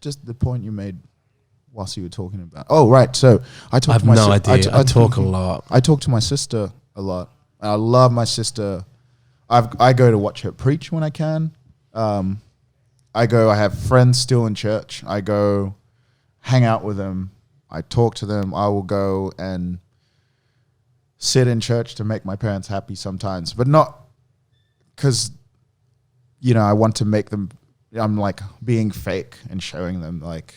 just the point you made whilst you were talking about. Oh, right. So I talk to my sister. Idea. I talk a lot. I talk to my sister a lot. I love my sister. I go to watch her preach when I can. I have friends still in church. I go hang out with them. I talk to them. I will go and sit in church to make my parents happy sometimes, but not because, I want to make them, I'm like being fake and showing them like,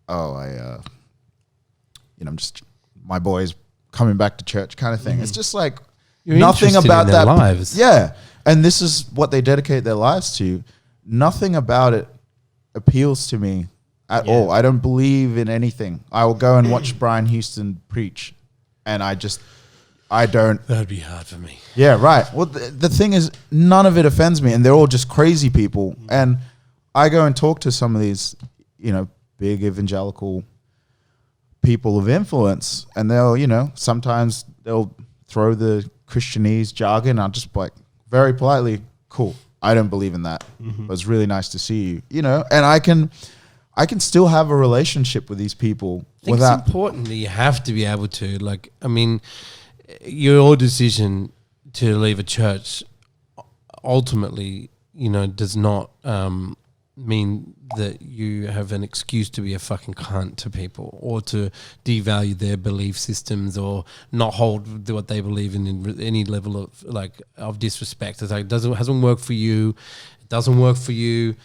oh, I'm just, my boy's coming back to church kind of thing. It's just like, you're nothing about in their that lives. Yeah. And this is what they dedicate their lives to. Nothing about it appeals to me at all. I don't believe in anything. I will go and watch Brian Houston preach, and I don't. That'd be hard for me. Yeah, right. Well, the thing is, none of it offends me, and they're all just crazy people. And I go and talk to some of these, big evangelical people of influence, and they'll, sometimes they'll throw the Christianese jargon. I'll just like very politely, cool, I don't believe in that. But it's really nice to see you, and I can still have a relationship with these people. I think it's important that you have to be able to, like, I mean, your decision to leave a church ultimately, does not mean that you have an excuse to be a fucking cunt to people or to devalue their belief systems or not hold what they believe in any level of disrespect. It's like it hasn't worked for you. It doesn't work for you.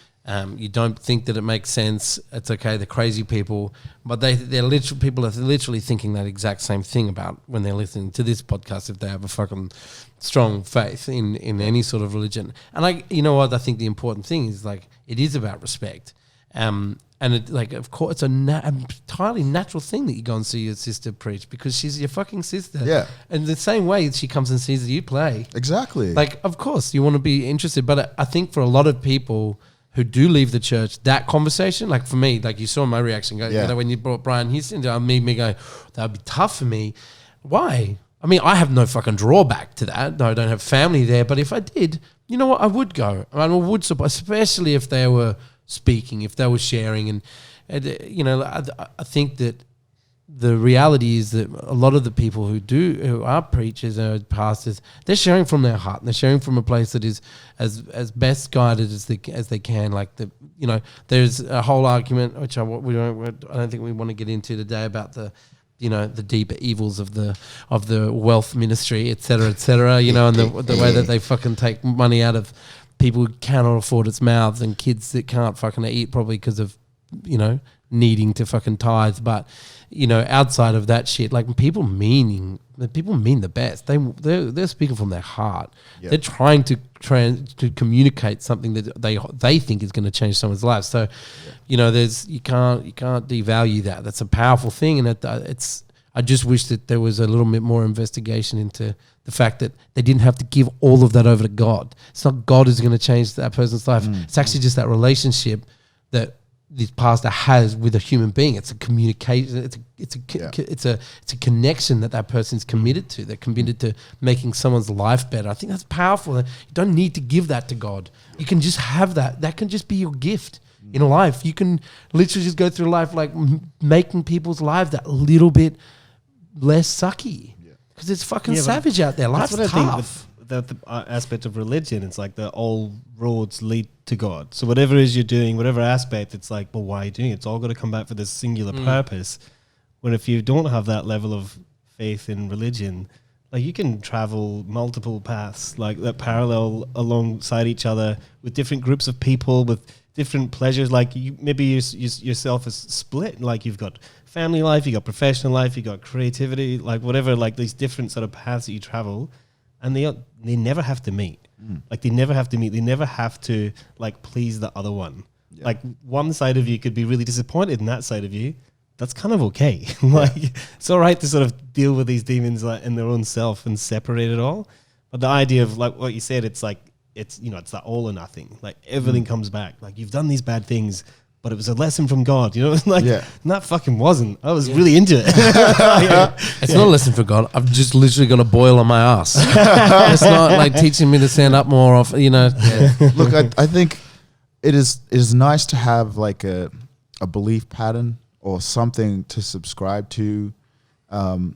You don't think that it makes sense. It's okay. They're crazy people, but they're literally people are literally thinking that exact same thing about when they're listening to this podcast. If they have a fucking strong faith in any sort of religion, and I think the important thing is like it is about respect. And it, like, of course, it's an entirely natural thing that you go and see your sister preach because she's your fucking sister. Yeah. And the same way she comes and sees you play. Exactly. Like, of course, you want to be interested, but I think for a lot of people who do leave the church, that conversation, like for me, like you saw my reaction, go, you know, when you brought Brian Houston down, me go, that would be tough for me. Why? I mean, I have no fucking drawback to that. No, I don't have family there. But if I did, you know what? I would go. I would support, especially if they were speaking, if they were sharing. And you know, I think that the reality is that a lot of the people who are preachers and pastors, they're sharing from their heart. And they're sharing from a place that is as best guided as they can. Like you know, there's a whole argument which I don't think we want to get into today about the deeper evils of the wealth ministry, et cetera, you know, and the way that they fucking take money out of people who cannot afford its mouths and kids that can't fucking eat probably because of, you know, needing to fucking tithe. But, you know, outside of that shit, like people mean the best. They're speaking from their heart. Yep. They're trying to communicate something that they think is going to change someone's life. So, you know, you can't devalue that. That's a powerful thing, and I just wish that there was a little bit more investigation into the fact that they didn't have to give all of that over to God. It's not God who's going to change that person's life. It's actually just that relationship that this pastor has with a human being. It's a communication. It's a connection that person's committed to. They're committed to making someone's life better. I think that's powerful. You don't need to give that to God. You can just have that. That can just be your gift in life. You can literally just go through life like making people's lives that little bit less sucky. Because it's fucking savage out there. Life's tough. The aspect of religion, it's like that all roads lead to God. So whatever it is you're doing, whatever aspect, it's like, well, why are you doing it? It's all got to come back for this singular purpose. When if you don't have that level of faith in religion, like you can travel multiple paths like that parallel alongside each other with different groups of people with different pleasures. Like maybe yourself is split. Like you've got family life, you got professional life, you got creativity, like whatever, like these different sort of paths that you travel. And they never have to meet. Like they never have to meet. They never have to like please the other one. Yeah. Like one side of you could be really disappointed in that side of you. That's kind of okay. Like it's all right to sort of deal with these demons like in their own self and separate it all. But the idea of like what you said, it's like it's that all or nothing. Like everything comes back. Like you've done these bad things, but it was a lesson from God, you know? Like, that fucking wasn't. I was really into it. It's not a lesson from God. I'm just literally going to boil on my ass. It's not like teaching me to stand up more often, you know? Yeah. Look, I think it is nice to have like a belief pattern or something to subscribe to. And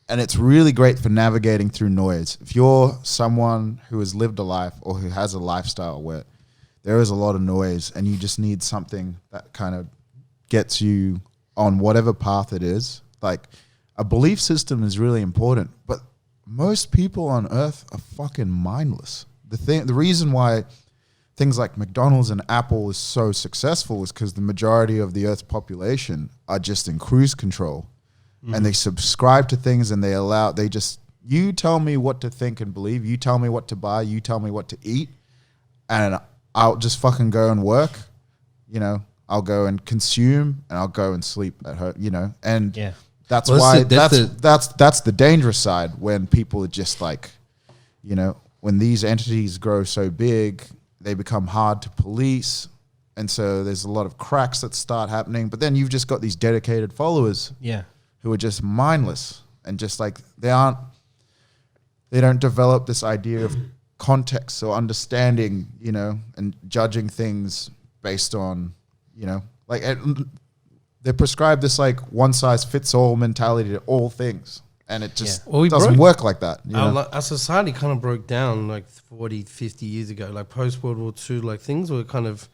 it's really great for navigating through noise. If you're someone who has lived a life or who has a lifestyle where there is a lot of noise and you just need something that kind of gets you on whatever path it is. Like a belief system is really important, but most people on earth are fucking mindless. The reason why things like McDonald's and Apple is so successful is because the majority of the earth's population are just in cruise control and they subscribe to things and you tell me what to think and believe, you tell me what to buy, you tell me what to eat, and I'll just fucking go and work, you know, I'll go and consume and I'll go and sleep at home, you know, and that's the dangerous side when people are just like, you know, when these entities grow so big, they become hard to police. And so there's a lot of cracks that start happening, but then you've just got these dedicated followers who are just mindless and just like, they don't develop this idea of context or understanding, you know, and judging things based on, you know, like they prescribe this like one size fits all mentality to all things, and it just doesn't work like that. Our society kind of broke down like 40, 50 years ago, like post World War II, like things were kind of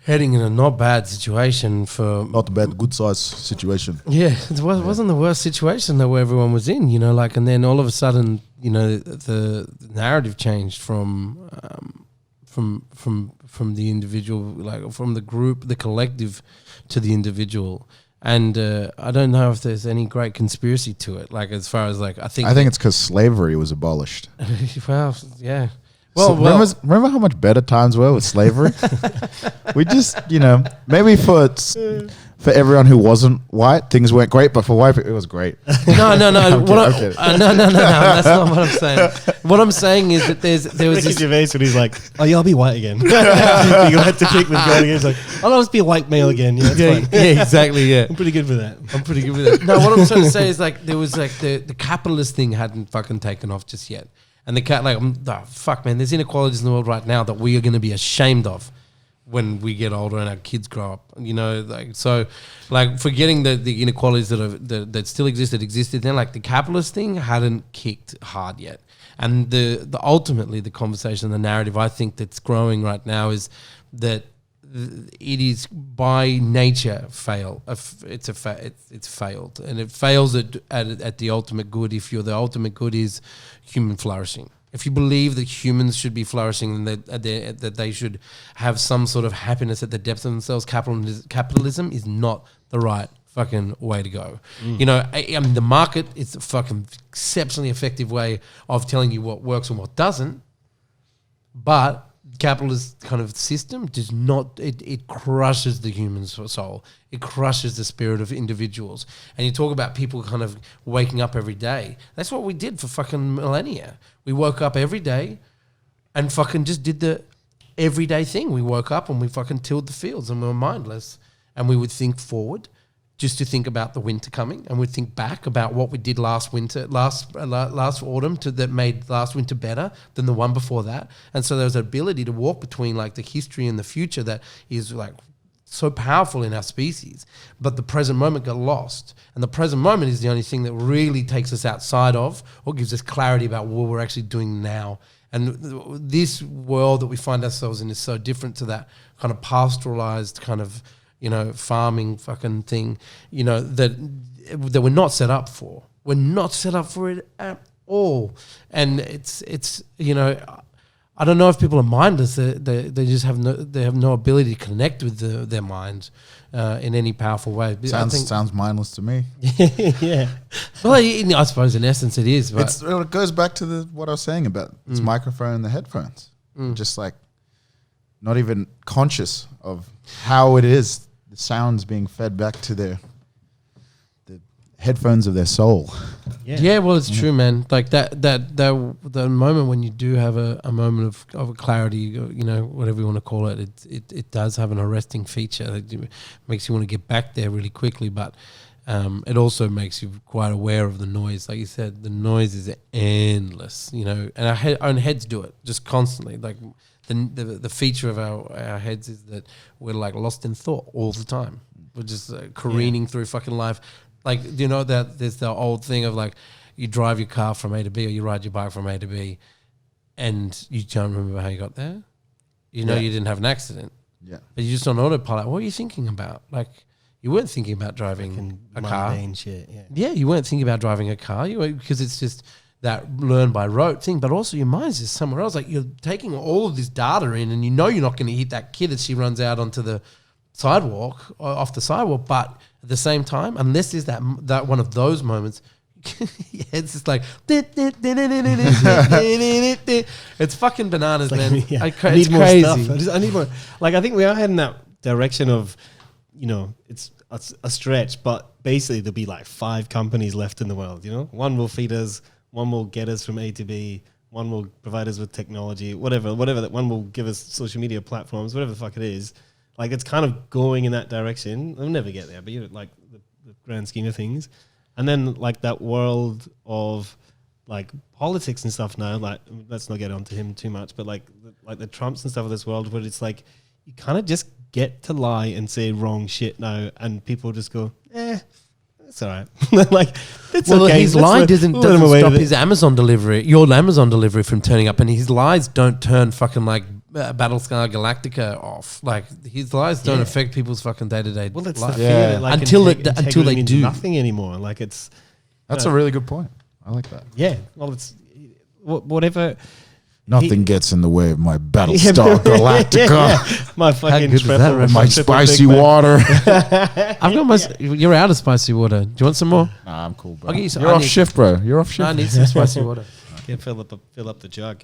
heading in a not bad situation not a bad, good size situation. Yeah, it wasn't the worst situation that everyone was in, you know, like, and then all of a sudden, you know, the narrative changed from the individual, like from the group, the collective, to the individual. And I don't know if there's any great conspiracy to it. Like as far as like, I think it's because slavery was abolished. Well, yeah. remember how much better times were with slavery? We just, maybe for everyone who wasn't white, things weren't great, but for white people, it was great. No. No. That's not what I'm saying. What I'm saying is that there was this Gervais when he's like, "Oh yeah, I'll be white again." You had to pick with going again. He's like, "I'll always be a white male again." Yeah, that's fine. yeah, exactly. Yeah, I'm pretty good with that. No, what I'm trying to say is there was the capitalist thing hadn't fucking taken off just yet, and fuck, man. There's inequalities in the world right now that we are going to be ashamed of when we get older and our kids grow up, forgetting the inequalities that still existed then, the capitalist thing hadn't kicked hard yet. And ultimately the conversation, the narrative I think that's growing right now is that it is by nature it's failed, and it fails at the ultimate good. If the ultimate good is human flourishing. If you believe that humans should be flourishing and that they should have some sort of happiness at the depths of themselves, capitalism is not the right fucking way to go. The market is a fucking exceptionally effective way of telling you what works and what doesn't, but capitalist kind of system does not, it crushes the human soul. It crushes the spirit of individuals. And you talk about people kind of waking up every day. That's what we did for fucking millennia. We woke up every day and fucking just did the everyday thing. We woke up and we fucking tilled the fields and we were mindless. And we would think forward just to think about the winter coming, and we'd think back about what we did last winter, last autumn that made last winter better than the one before that. And so there's an ability to walk between the history and the future that is so powerful in our species, but the present moment got lost. And the present moment is the only thing that really takes us outside of or gives us clarity about what we're actually doing now. And this world that we find ourselves in is so different to that kind of pastoralized kind of, farming fucking thing, that we're not set up for. We're not set up for it at all. And it's I don't know if people are mindless. They just have no ability to connect with their minds in any powerful way. Sounds mindless to me. Yeah. Well, I suppose in essence it is. But it goes back to what I was saying about this microphone and the headphones. Just not even conscious of how it is the sounds being fed back to the headphones of their soul. Yeah, well, it's true, man. The moment when you do have a moment of a clarity, whatever you want to call it, it does have an arresting feature that makes you want to get back there really quickly. But it also makes you quite aware of the noise. Like you said, the noise is endless, and our own heads do it just constantly. The feature of our heads is that we're lost in thought all the time. We're just careening through fucking life. That there's the old thing of you drive your car from A to B or you ride your bike from A to B and you don't remember how you got there. You didn't have an accident. Yeah. But you're just on autopilot. What are you thinking about? You weren't thinking about driving a car. Shit, yeah. Yeah, you weren't thinking about driving a car. Because it's just that learn by rote thing, but also your mind's just somewhere else. You're taking all of this data in and you're not going to hit that kid as she runs out onto the sidewalk, off the sidewalk, but at the same time, unless there's that one of those moments, it's just it's fucking bananas, man. Yeah. It's I need more crazy. stuff. I need more. I think we are heading that direction of, it's a stretch, but basically there'll be 5 companies left in the world. One will feed us, one will get us from A to B, one will provide us with technology, whatever. That one will give us social media platforms, whatever the fuck it is. It's kind of going in that direction. We'll never get there, but the grand scheme of things. And then that world of politics and stuff now, let's not get onto him too much, but the Trumps and stuff of this world where it's you kind of just get to lie and say wrong shit now and people just go, it's all right. It's okay. His lie doesn't stop his Amazon delivery, your Amazon delivery from turning up, and his lies don't turn fucking Battlestar Galactica off. His lies don't affect people's fucking day-to-day life. The fear that, until they do nothing anymore. That's a really good point. I like that. Yeah. Well, it's whatever. Nothing gets in the way of my Battlestar Galactica. My fucking my spicy water. I've got you're out of spicy water. Do you want some more? Nah, I'm cool, bro. I'll get you some. You're off shift, bro. You're off shift. I need some spicy water. Fill up the jug.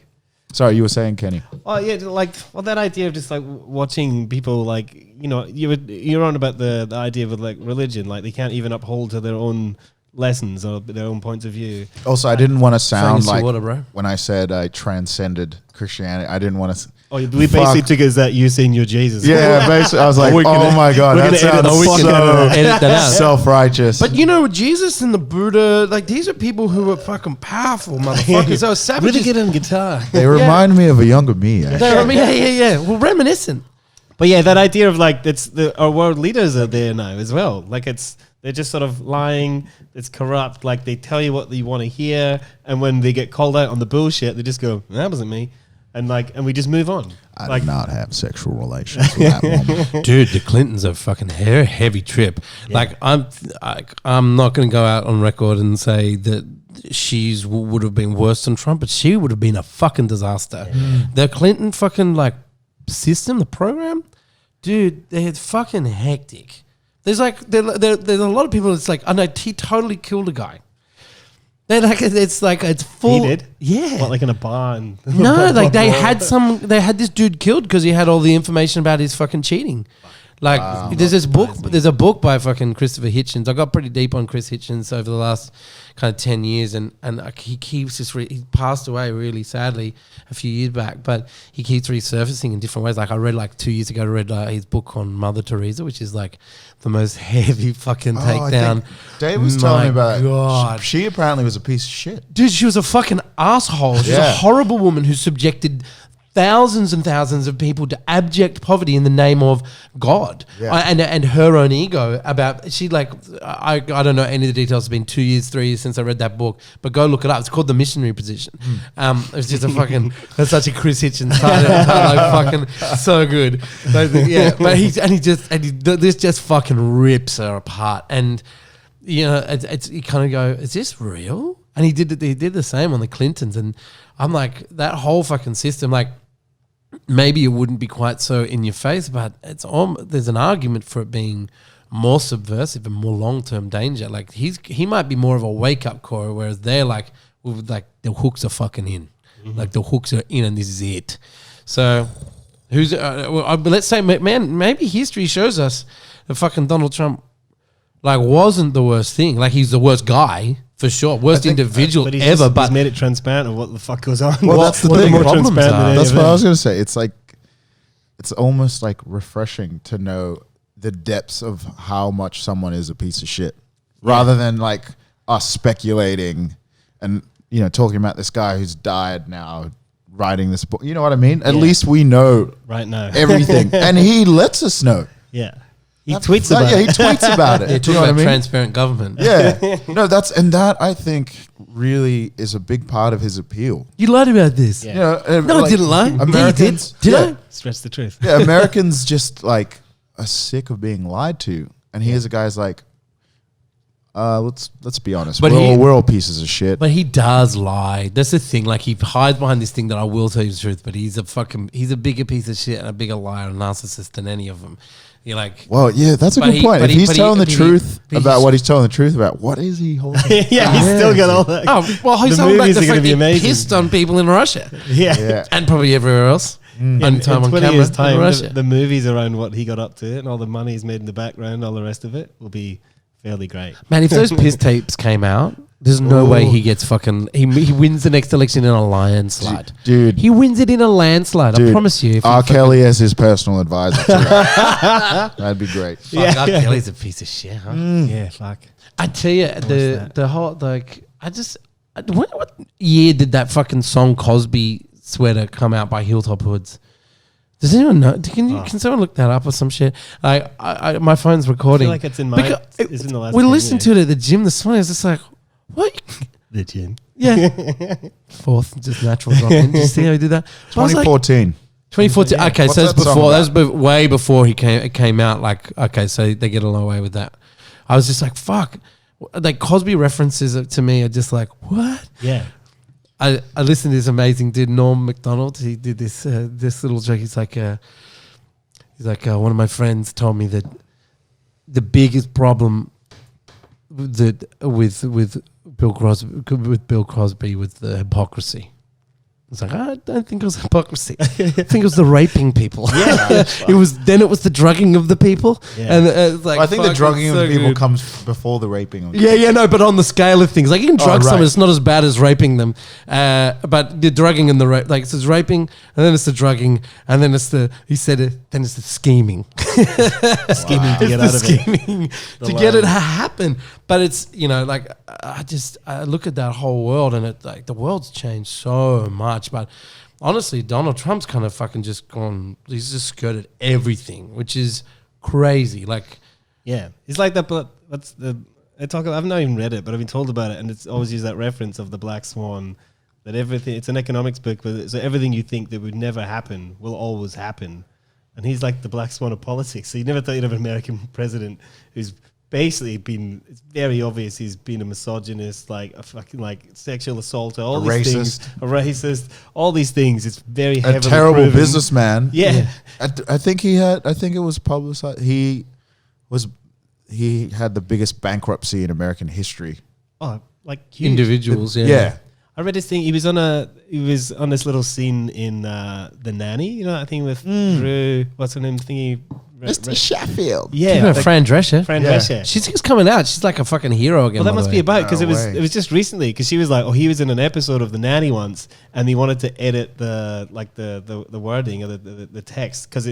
Sorry, you were saying, Kenny. Oh yeah, like that idea of just like watching people, like, you know, you're on about the idea of like religion, like they can't even uphold to their own lessons or their own points of view. Also, I didn't want to sound like water, when I said I transcended Christianity. I didn't want to. Oh, we basically took it as that you saying you're Jesus. Yeah, basically, I was like, oh my god, that sounds edit that out. self-righteous. But you know, Jesus and the Buddha, like these are people who are fucking powerful motherfuckers. They were savages. Really good on guitar. They remind me of a younger me. Actually. Yeah. Well, reminiscent. But yeah, that idea of like our world leaders are there now as well. Like they're just sort of lying. It's corrupt. Like they tell you what you want to hear, and when they get called out on the bullshit, they just go, "That wasn't me," and we just move on. I did not have sexual relations with that woman. Dude, the Clintons are fucking heavy trip. Yeah. Like I'm not going to go out on record and say that she's would have been worse than Trump, but she would have been a fucking disaster. Yeah. The Clinton fucking like system, the program, dude, they're fucking hectic. There's like there's a lot of people that's like, I know he totally killed a guy. They're like, it's full. He did? Yeah. What, like in a barn? No, like they had this dude killed because he had all the information about his fucking cheating. Like there's a book by fucking Christopher Hitchens. I got pretty deep on Chris Hitchens over the last kind of 10 years, and he keeps just he passed away really sadly a few years back, but he keeps resurfacing in different ways. Like I read like 2 years ago, I read his book on Mother Teresa, which is like the most heavy fucking takedown. Dave was telling me about God. it. She apparently was a piece of shit. Dude, she was a fucking asshole. She's a horrible woman who subjected thousands and thousands of people to abject poverty in the name of God and her own ego. About she like I don't know any of the details. It's been 2 years, 3 years since I read that book, but go look it up. It's called The Missionary Position. It's just a fucking that's such a Chris Hitchens title, like fucking so good. Like, yeah, but this just fucking rips her apart, and you know it's you kind of go, is this real? And he did the same on the Clintons, and I'm like, that whole fucking system, like. Maybe it wouldn't be quite so in your face, but there's an argument for it being more subversive and more long-term danger. Like he might be more of a wake-up call, whereas they're like the hooks are fucking in. Mm-hmm. Like the hooks are in and this is it. So who's let's say, man, maybe history shows us that fucking Donald Trump like wasn't the worst thing. Like he's the worst guy. For sure, worst individual but ever. But he's made it transparent of what the fuck goes on. Well, that's the thing. More transparent than that's what I was going to say. It's like, it's almost like refreshing to know the depths of how much someone is a piece of shit, rather than like us speculating and talking about this guy who's died now, writing this book. You know what I mean? At least we know right now everything, and he lets us know. Yeah. He tweets about it. Yeah, he tweets about it. Yeah, talk about transparent government. Yeah. No, that I think really is a big part of his appeal. You lied about this. Yeah. No, I didn't lie. Americans, did I? Stretch the truth. Yeah, Americans just like are sick of being lied to. And here's a guy's like, let's be honest. But we're all pieces of shit. But he does lie. That's the thing. Like he hides behind this thing that I will tell you the truth, but he's a bigger piece of shit and a bigger liar and narcissist than any of them. You're like, well, yeah, that's a good point. If he's telling the truth about what he's telling the truth about, what is he holding? Yeah, he's still got all that. Oh, well, he's the talking about movies the are going to be fact he amazing. pissed on people in Russia. Yeah. And probably everywhere else. In time on 20 camera years' time, in Russia. the movies around what he got up to and all the money he's made in the background, all the rest of it will be fairly great. Man, if those piss tapes came out, there's no way he gets fucking... He wins the next election in a landslide. Dude. He wins it in a landslide, I promise you. R. Kelly as his personal advisor. That'd be great. Fuck, R. Kelly's a piece of shit, huh? Yeah, fuck. I tell you, the whole... like, what year did that fucking song Cosby Sweater come out by Hilltop Hoods? Does anyone know? Can someone look that up or some shit? Like, my phone's recording. I feel like it's in my... It's in the last we listened to it at the gym this morning. I was just like... What? The gym. Yeah. Fourth, just natural drop in. Did you see how he did that? 2014. 2014. Yeah. Okay, What's so that's that song before. That about? was way before it came out. Like, okay, so they get a long way with that. I was just like, fuck. Like Cosby references to me are just like, what? Yeah. I listened to this amazing dude, Norm Macdonald. He did this little joke. He's like, one of my friends told me that the biggest problem that with Bill Crosby with the hypocrisy. It's like, I don't think it was hypocrisy. I think it was the raping people. Yeah. It was the drugging of the people. Yeah. And it's like, I think the fuck, drugging it's of so people good. comes before the raping. Of No, but on the scale of things, like you can drug right. someone, it's not as bad as raping them. But the drugging and the rape, like it's raping, and then it's the drugging, and then it's the then it's the scheming, Scheming to get out of it. scheming to get it to happen. But it's like I look at that whole world, and it like the world's changed so much. But honestly, Donald Trump's kind of fucking just gone. He's just skirted everything, which is crazy. Like, Yeah, it's like that. But what's the? I've not even read it, but I've been told about it, and it's always used that reference of the black swan. That everything. It's an economics book, but so everything you think that would never happen will always happen. And he's like the black swan of politics. So you never thought you'd have an American president who's basically been. It's very obvious he's been a misogynist, like a fucking like sexual assaulter, all these things, a racist, all these things. It's very a heavily terrible proven. businessman. Yeah. I think it was publicized. He had the biggest bankruptcy in American history. Oh, like huge. individuals, Yeah. I read this thing. He was on this little scene in The Nanny. You know that thing with Drew. What's her name? Thingy. Mr. Sheffield. Yeah, Fran Drescher. Fran Yeah. Drescher. She's coming out. She's like a fucking hero again. Well, that by must the be way. about because No it way. was just recently because she was like, he was in an episode of The Nanny once, and he wanted to edit the wording or the text because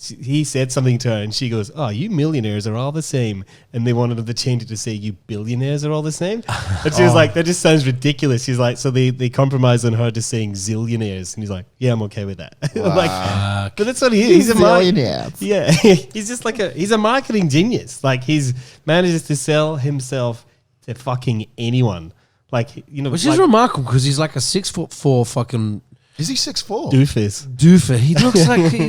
he said something to her and she goes, "Oh, you millionaires are all the same," and they wanted him to change it to say, "You billionaires are all the same," and she was like, "That just sounds ridiculous." She's like, so they compromised on her just saying zillionaires, and he's like, "Yeah, I'm okay with that." I'm like, but that's what he is. He's a Zillionaires. yeah, he's just like he's a marketing genius. Like he's manages to sell himself to fucking anyone. Like Which like is remarkable because he's like a 6'4" fucking Is he 6'4"? doofus. doofer. He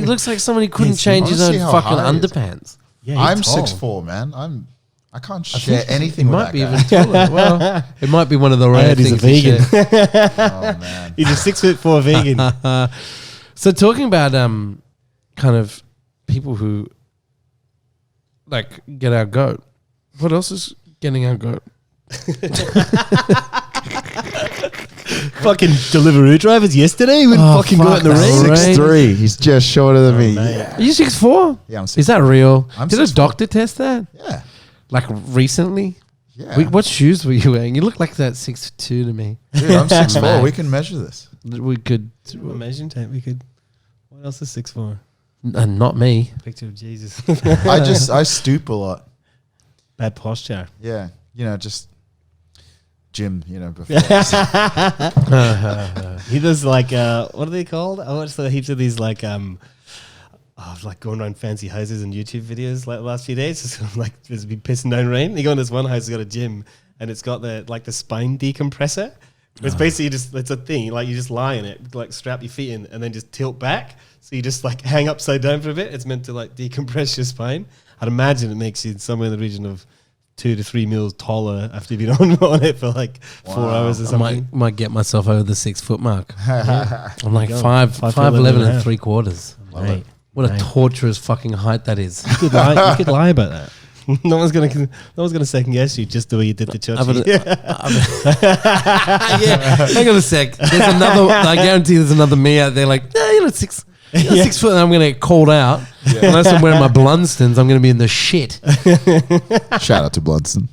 looks like someone who couldn't Yes, change his honestly, own how fucking high is he? underpants. Yeah, he's I'm tall. 6'4", man. I can't share anything He with might that be guy. even taller. Well, it might be one of the I rare heard he's a things. you vegan. share. Oh man. He's a 6'4" vegan. So talking about kind of people who like get our goat. What else is getting our goat? Fucking Deliveroo drivers yesterday would fucking go out in the fuck, rain. that's right. 6'3". He's just shorter than me. mate. Yeah. Are you 6'4"? Yeah, I'm 6'4". Is that real? I'm Did a 6'4". doctor test that? Yeah. Like recently? Yeah. What shoes were you wearing? You look like that 6'2" to me. Dude, I'm 6'4". Man. We can measure this. We could, Imagine tape. We could. What else is 6'4"? not me. Picture of Jesus. I stoop a lot. Bad posture. Yeah. Just gym, before. He does like what are they called? I watched heaps of these like like going around fancy houses and YouTube videos like the last few days. Just like there's been pissing down rain. You go in this one house, it's got a gym, and it's got the spine decompressor. It's basically it's a thing like you just lie in it, like strap your feet in, and then just tilt back. So you just like hang upside down for a bit. It's meant to like decompress your spine. I'd imagine it makes you somewhere in the region of 2 to 3 mils taller after you've been on it for like 4 hours or I something. might get myself over the 6 foot mark. I'm like go. 5'11" and 5'11" 3/4. Mate, What a torturous fucking height that is. you could lie about that. No one's gonna second guess you just the way you did the Joji. Yeah, hang on a sec. There's another. I guarantee there's another me out there. Like, no, you're not 6. You're 6 foot, and I'm gonna get called out. Unless I'm wearing my Blunstons, I'm gonna be in the shit. Shout out to Blunston.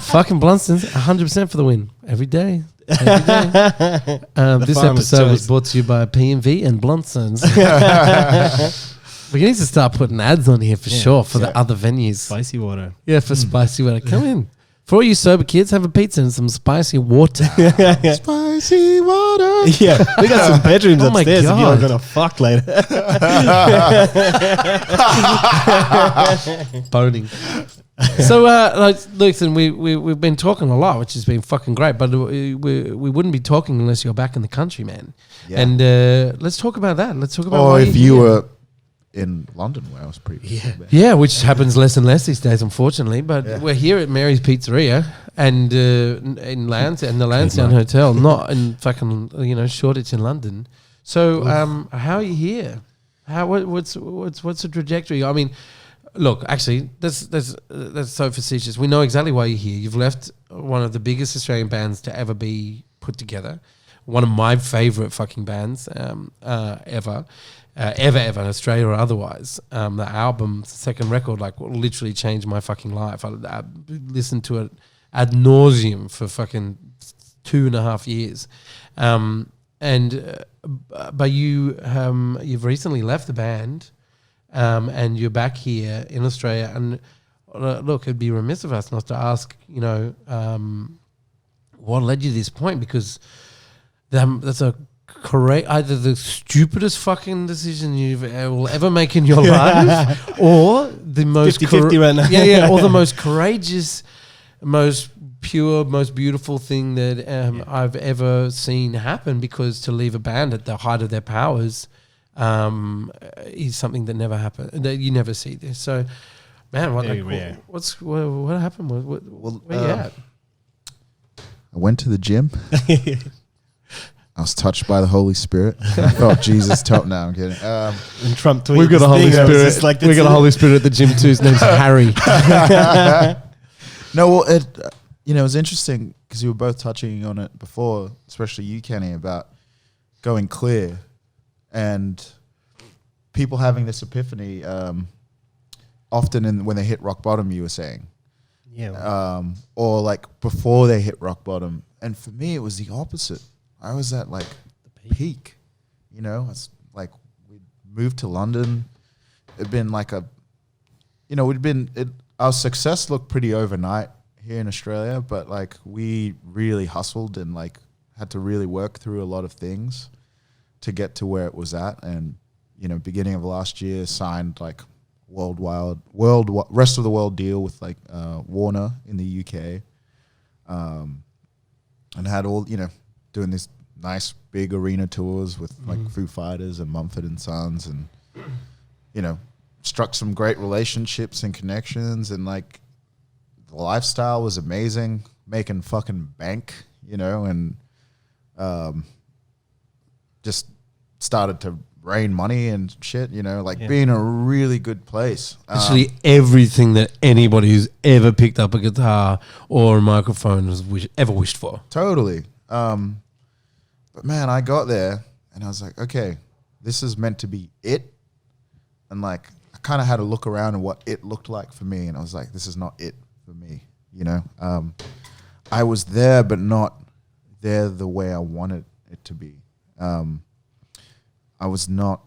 Fucking Blunstons, 100% for the win every day. Every day. This farmer's episode was choice. brought to you by P&V and Blunstons. We need to start putting ads on here for sure for the other venues. Spicy water. Yeah, for spicy water. Come in. For all you sober kids, have a pizza and some spicy water. Spicy water. Yeah, we got some bedrooms Oh my upstairs if you're God. gonna fuck later. Boning. So, listen, we've been talking a lot, which has been fucking great, but we wouldn't be talking unless you're back in the country, man. Yeah. And let's talk about that. Let's talk about Or why if you're you here. were in London, where I was previously. Yeah, which happens less and less these days, unfortunately. But Yeah. we're here at Mary's Pizzeria and in Lansdowne, the Lansdowne Hotel, not in fucking Shoreditch in London. So, how are you here? What's the trajectory? I mean, look, actually, that's so facetious. We know exactly why you're here. You've left one of the biggest Australian bands to ever be put together. one of my favorite fucking bands ever in Australia or otherwise. The album, second record, like literally changed my fucking life. I listened to it ad nauseum for fucking 2.5 years. But you've recently left the band, and you're back here in Australia. And look, it'd be remiss of us not to ask, what led you to this point? Because that's a correct, either the stupidest fucking decision you will ever make in your life, or the most 50-50 right now. or the most courageous, most pure, most beautiful thing that I've ever seen happen. Because to leave a band at the height of their powers is something that never happened. That you never see this. So, man, what happened? Where you at? I went to the gym. I was touched by the Holy Spirit. I felt Jesus tell. No, I'm kidding. And Trump tweeted We've got a Holy Spirit. Like, we got a Holy Spirit at the gym too. His name's Harry. No, well, it was interesting because you were both touching on it before, especially you, Kenny, about going clear and people having this epiphany. Often when they hit rock bottom, you were saying, or like before they hit rock bottom. And for me, it was the opposite. I was at like the peak, It's like we moved to London. It'd been like our success looked pretty overnight here in Australia, but like we really hustled and like had to really work through a lot of things to get to where it was at. And, beginning of last year signed like rest of the world deal with like Warner in the UK. And had all, doing these nice big arena tours with like Foo Fighters and Mumford & Sons, and struck some great relationships and connections, and like the lifestyle was amazing, making fucking bank, and just started to rain money and shit, being in a really good place. Actually, everything that anybody who's ever picked up a guitar or a microphone has ever wished for. Totally. But man, I got there and I was like, okay, this is meant to be it. And like, I kind of had to look around and what it looked like for me. And I was like, this is not it for me. I was there, but not there the way I wanted it to be. I was not,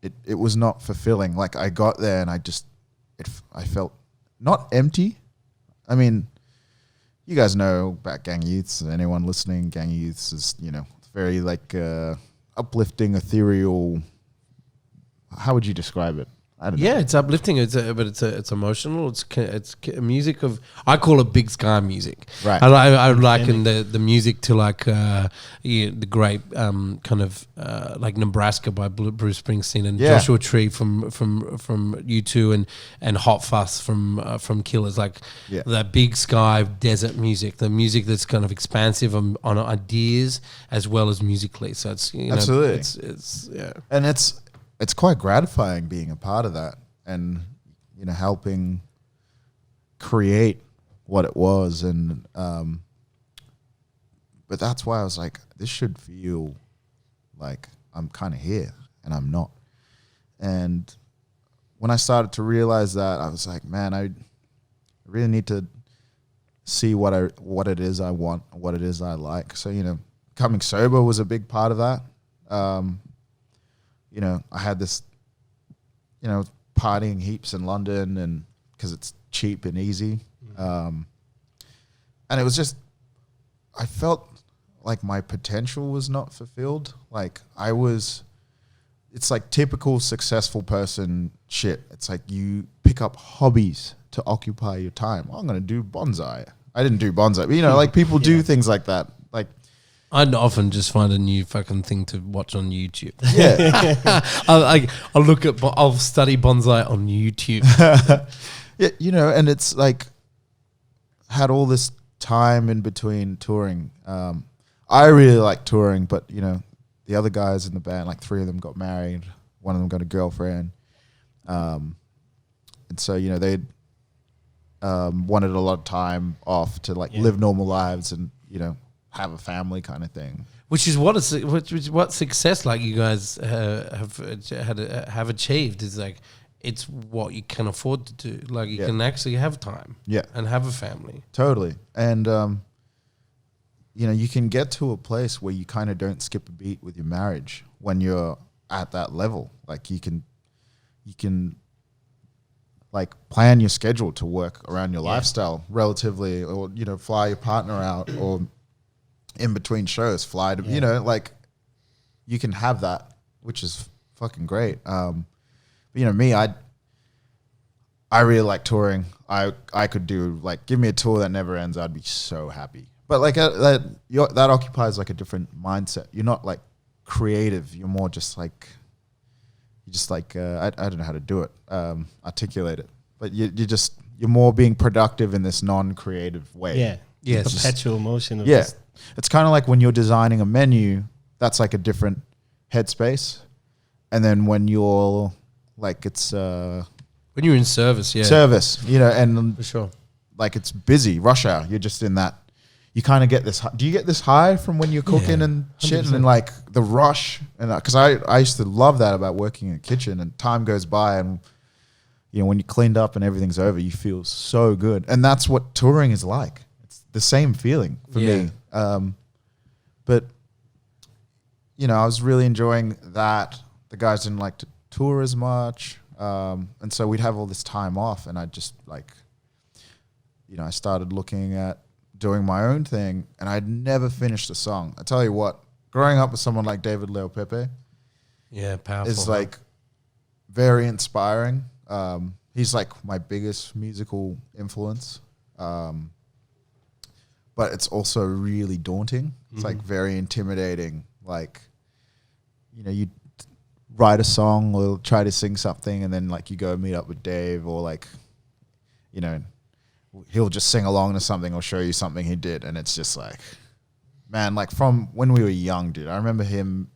it was not fulfilling. Like I got there and I felt not empty. I mean, you guys know about Gang Youths. Anyone listening, Gang Youths is, it's very like uplifting, ethereal. How would you describe it? I don't know. Yeah, it's uplifting. But it's emotional. It's music of, I call it big sky music. Right. I liken the music to like the great kind of like Nebraska by Bruce Springsteen, and Joshua Tree from U2, and Hot Fuss from Killers. Like that big sky desert music, the music that's kind of expansive on ideas as well as musically. So it's absolutely, it's and it's quite gratifying being a part of that and, helping create what it was. And, but that's why I was like, this should feel like I'm kind of here, and I'm not. And when I started to realize that, I was like, man, I really need to see what it is I want, what it is I like. So, becoming sober was a big part of that. I had this, partying heaps in London, and because it's cheap and easy. And it was just, I felt like my potential was not fulfilled. Like it's like typical successful person shit. It's like you pick up hobbies to occupy your time. I'm going to do bonsai. I didn't do bonsai, but like people do things like that. Like, I'd often just find a new fucking thing to watch on YouTube. Yeah. I'll study bonsai on YouTube. Yeah, and it's like had all this time in between touring. I really like touring, but the other guys in the band, like 3 of them got married, 1 of them got a girlfriend. And so, they'd wanted a lot of time off to like live normal lives and, have a family kind of thing. Which is what success like you guys have achieved is like it's what you can afford to do. Like you can actually have time, and have a family. Totally, and you know, you can get to a place where you kind of don't skip a beat with your marriage when you're at that level. Like you can like plan your schedule to work around your lifestyle relatively, or, you know, fly your partner out, or in between shows, fly to, you know, like you can have that, which is fucking great. But, you know, me, I really like touring. I could do, like, give me a tour that never ends. I'd be so happy. But like that occupies like a different mindset. You're not like creative. You're more just like, I don't know how to do it, articulate it. But you're more being productive in this non-creative way. Yeah. Yes. Perpetual motion. Of It's kind of like when you're designing a menu, that's like a different headspace. And then when you're like, it's when you're in service, service, you know, and for sure, like it's busy, rush hour. You're just in that. You kind of get this. Do you get this high from when you're cooking and shit, 100%. And like the rush? And because I used to love that about working in a kitchen, and time goes by, and you know, when you cleaned up and everything's over, you feel so good. And that's what touring is like. It's the same feeling for me. But you know, I was really enjoying that. The guys didn't like to tour as much, and so we'd have all this time off, and I just like, you know, I started looking at doing my own thing, and I'd never finished a song. I tell you what, growing up with someone like David Leo Pepe, powerful, is like very inspiring. He's like my biggest musical influence, but it's also really daunting. It's like very intimidating. Like, you know, you write a song or try to sing something, and then like you go meet up with Dave, or like, you know, he'll just sing along to something or show you something he did, and it's just like, man, like from when we were young, dude. I remember him.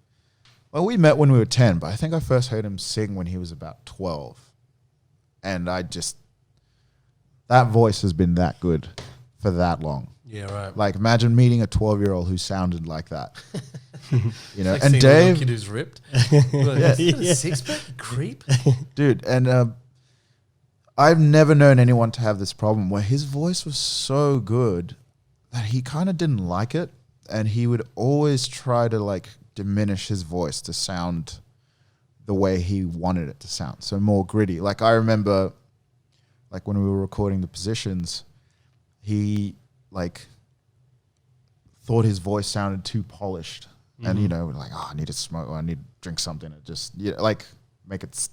Well, we met when we were 10, but I think I first heard him sing when he was about 12, and that voice has been that good for that long. Yeah, right. Like, imagine meeting a 12-year-old who sounded like that. You know, like and Dave, kid who's ripped, six-pack creep, dude, and I've never known anyone to have this problem where his voice was so good that he kind of didn't like it, and he would always try to like diminish his voice to sound the way he wanted it to sound, so more gritty. Like I remember, like when we were recording the Positions, he like thought his voice sounded too polished, and you know, like, oh, I need to smoke, or I need to drink something to just like make it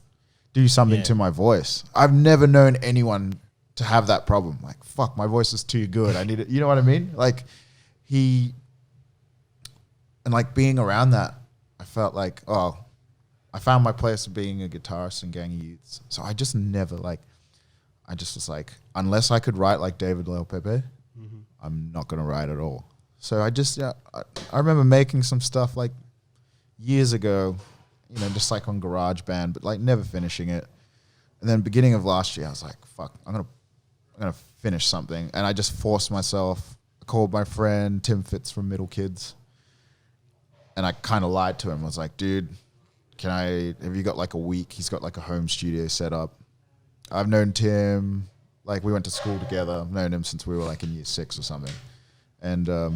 do something to my voice. I've never known anyone to have that problem. Like, fuck, my voice is too good. I need it. You know what I mean? Like and like being around that, I felt like, oh, I found my place of being a guitarist in Gang of Youths. So I just never like, I just was like, unless I could write like David Leo Pepe, I'm not going to write at all. So I just, I remember making some stuff like years ago, you know, just like on GarageBand, but like never finishing it. And then beginning of last year, I was like, fuck, I'm gonna finish something. And I just forced myself. I called my friend Tim Fitz from Middle Kids, and I kind of lied to him. I was like, dude, have you got like a week? He's got like a home studio set up. I've known Tim, like we went to school together. I've known him since we were like in year 6 or something. And I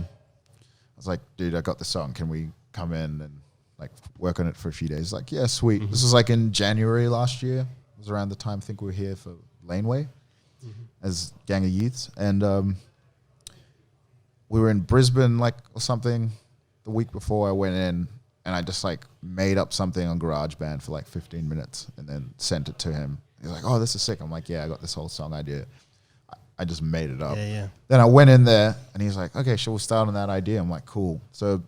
was like, dude, I got the song. Can we come in and like work on it for a few days? Like, yeah, sweet. This was like in January last year. It was around the time I think we were here for Laneway as Gang of Youths. And we were in Brisbane like or something the week before I went in, and I just like made up something on GarageBand for like 15 minutes and then sent it to him. He's like, oh, this is sick. I'm like, yeah, I got this whole song idea. I just made it up. Yeah. Then I went in there, and he's like, okay, shall we start on that idea? I'm like, cool. So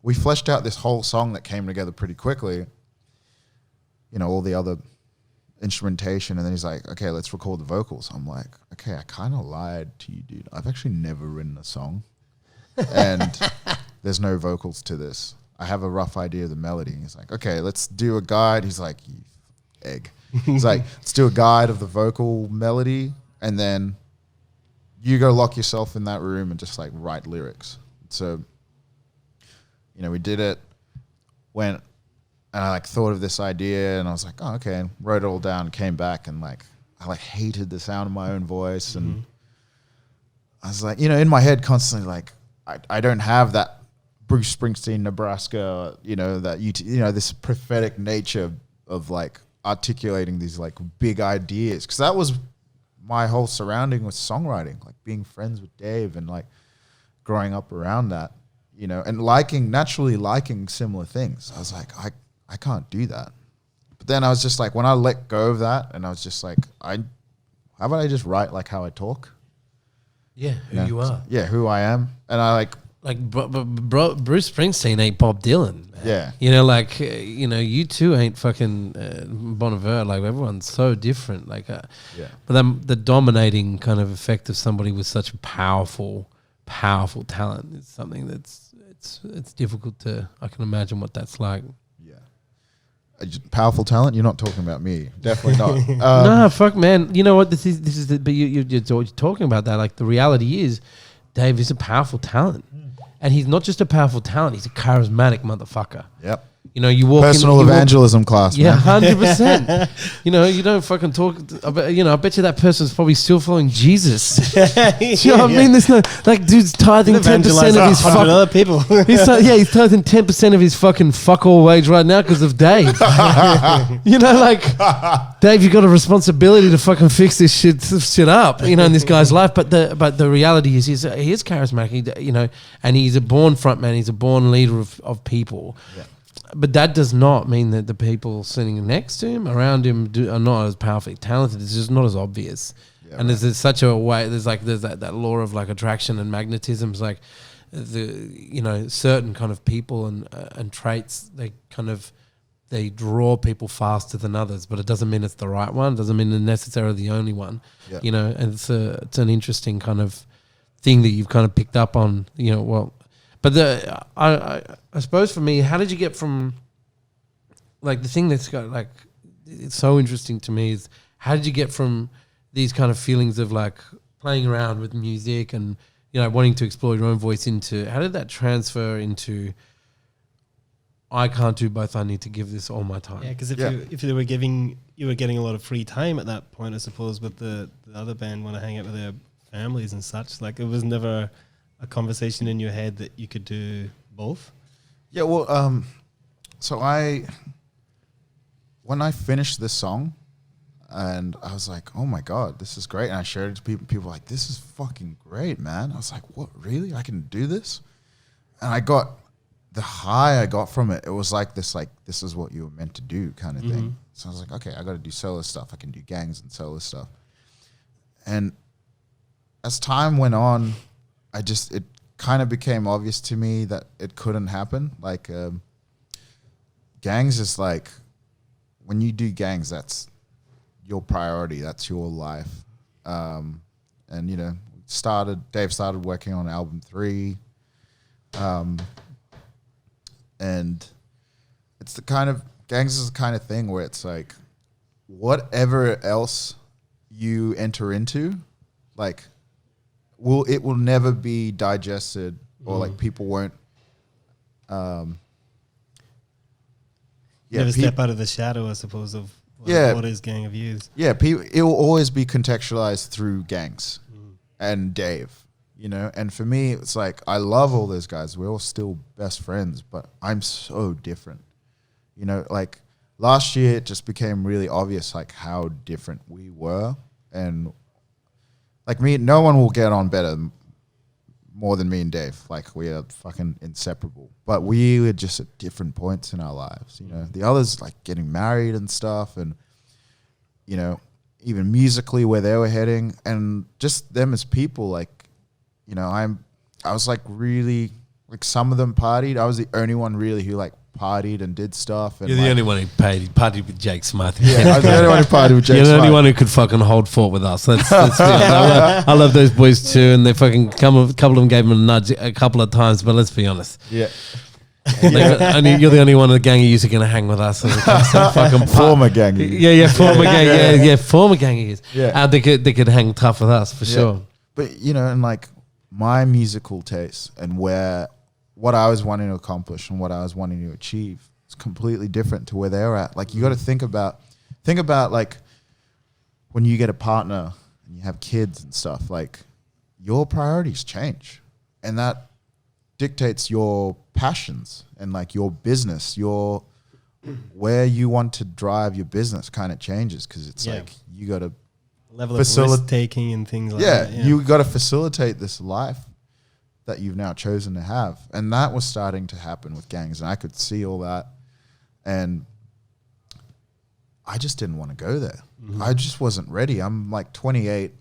we fleshed out this whole song that came together pretty quickly. You know, all the other instrumentation, and then he's like, okay, let's record the vocals. I'm like, okay, I kind of lied to you, dude. I've actually never written a song, and there's no vocals to this. I have a rough idea of the melody. And he's like, okay, let's do a guide. He's like, you egg. He's like, let's do a guide of the vocal melody, and then you go lock yourself in that room and just like write lyrics. So, you know, we did it, went, and I like thought of this idea, and I was like, oh, okay, and wrote it all down, came back, and like, I like hated the sound of my own voice. And I was like, you know, in my head constantly, like, I don't have that Bruce Springsteen, Nebraska, you know, that, you know, this prophetic nature of like articulating these like big ideas. Cause that was my whole surrounding with songwriting, like being friends with Dave and like growing up around that, you know, and naturally liking similar things. I was like, I can't do that. But then I was just like, when I let go of that, and I was just like, how about I just write like how I talk? Yeah, you are. Yeah, who I am. And I like Bruce Springsteen ain't Bob Dylan, man. Yeah. You know, like, you know, you two ain't fucking Bon Iver. Like, everyone's so different. Like, yeah. But then the dominating kind of effect of somebody with such a powerful talent is something that's it's difficult to. I can imagine what that's like. Powerful talent? You're not talking about me. Definitely not. No, fuck, man. You know what? This is. But you're talking about that. Like, the reality is, Dave is a powerful talent, and he's not just a powerful talent. He's a charismatic motherfucker. Yep. You know, you walk personal evangelism class. Yeah, man. 100%. You know, you don't fucking talk. I bet you that person's probably still following Jesus. Do you know what I mean? There's no like, dude's tithing 10% of his fucking other people. He's tithing 10% of his fucking fuck all wage right now because of Dave. You know, like, Dave, you got a responsibility to fucking fix this shit up. You know, in this guy's life. But the reality is, he is charismatic. You know, and he's a born frontman. He's a born leader of people. Yeah. But that does not mean that the people sitting next to him, around him, are not as powerfully talented. It's just not as obvious. Yeah, and there's such a way. There's that law of like attraction and magnetism. It's like certain kind of people and traits. They draw people faster than others, but it doesn't mean it's the right one. It doesn't mean they're necessarily the only one. Yeah. You know, and it's an interesting kind of thing that you've kind of picked up on. You know, well. But I suppose for me, how did you get from, like, the thing that's got, like, it's so interesting to me is, how did you get from these kind of feelings of like playing around with music and, you know, wanting to explore your own voice into, how did that transfer into, I can't do both, I need to give this all my time? Yeah, because if you were getting a lot of free time at that point, I suppose, but the other band want to hang out with their families and such, like, it was never a conversation in your head that you could do both? Yeah, well, so when I finished this song, and I was like, oh my God, this is great. And I shared it to people. People were like, this is fucking great, man. I was like, what, really? I can do this? And I got the high I got from it. It was like, this is what you were meant to do kind of thing. So I was like, okay, I got to do solo stuff. I can do gangs and solo stuff. And as time went on, it kind of became obvious to me that it couldn't happen. Like, gangs is like, when you do gangs, that's your priority. That's your life. And, you know, Dave started working on album 3. And it's the kind of, gangs is the kind of thing where it's like, whatever else you enter into, like, it will never be digested, or like people won't. Never step out of the shadow, I suppose, of what is Gang of Youth. Yeah, it will always be contextualized through gangs and Dave, you know. And for me, it's like, I love all those guys. We're all still best friends, but I'm so different, you know. Like, last year, it just became really obvious, like, how different we were. And like, no one will get on more than me and Dave. Like, we are fucking inseparable. But we were just at different points in our lives, you know. The others, like, getting married and stuff, and, you know, even musically where they were heading, and just them as people. Like, you know, I was like, really, like, some of them partied. I was the only one really who like partied and did stuff. And you're the only one who partied with Jake Smith. Yeah, I was the only one who partied with Jake Smith. You're the only one who could fucking hold fort with us. I love those boys too, and they fucking a couple of them gave him a nudge a couple of times, but let's be honest. Yeah. You're the only one of the gang of youths who are going to hang with us. Fucking former gang of youth. Former gang of youth. Yeah. They could hang tough with us for sure. But, you know, and like, my musical taste and what I was wanting to accomplish and what I was wanting to achieve is completely different to where they're at. Like you got to think about like when you get a partner and you have kids and stuff, like your priorities change, and that dictates your passions and like your business, where you want to drive your business kind of changes, because it's like you got to level of risk taking and things like that. Yeah, you got to facilitate this life that you've now chosen to have, and that was starting to happen with gangs, and I could see all that, and I just didn't want to go there. I just wasn't ready. I'm like 28,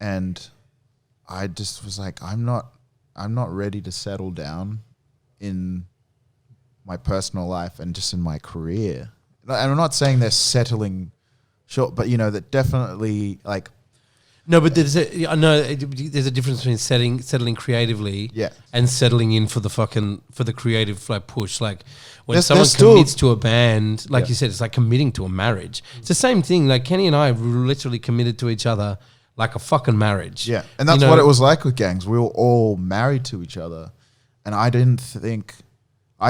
and I just was like, I'm not ready to settle down in my personal life and just in my career. And I'm not saying they're settling short, but you know, that definitely like. No, but there's a difference between settling creatively, and settling in for the creative like push. Like when someone commits to a band, like you said, it's like committing to a marriage. It's the same thing. Like Kenny and I literally committed to each other like a fucking marriage. Yeah, and that's what it was like with gangs. We were all married to each other, and I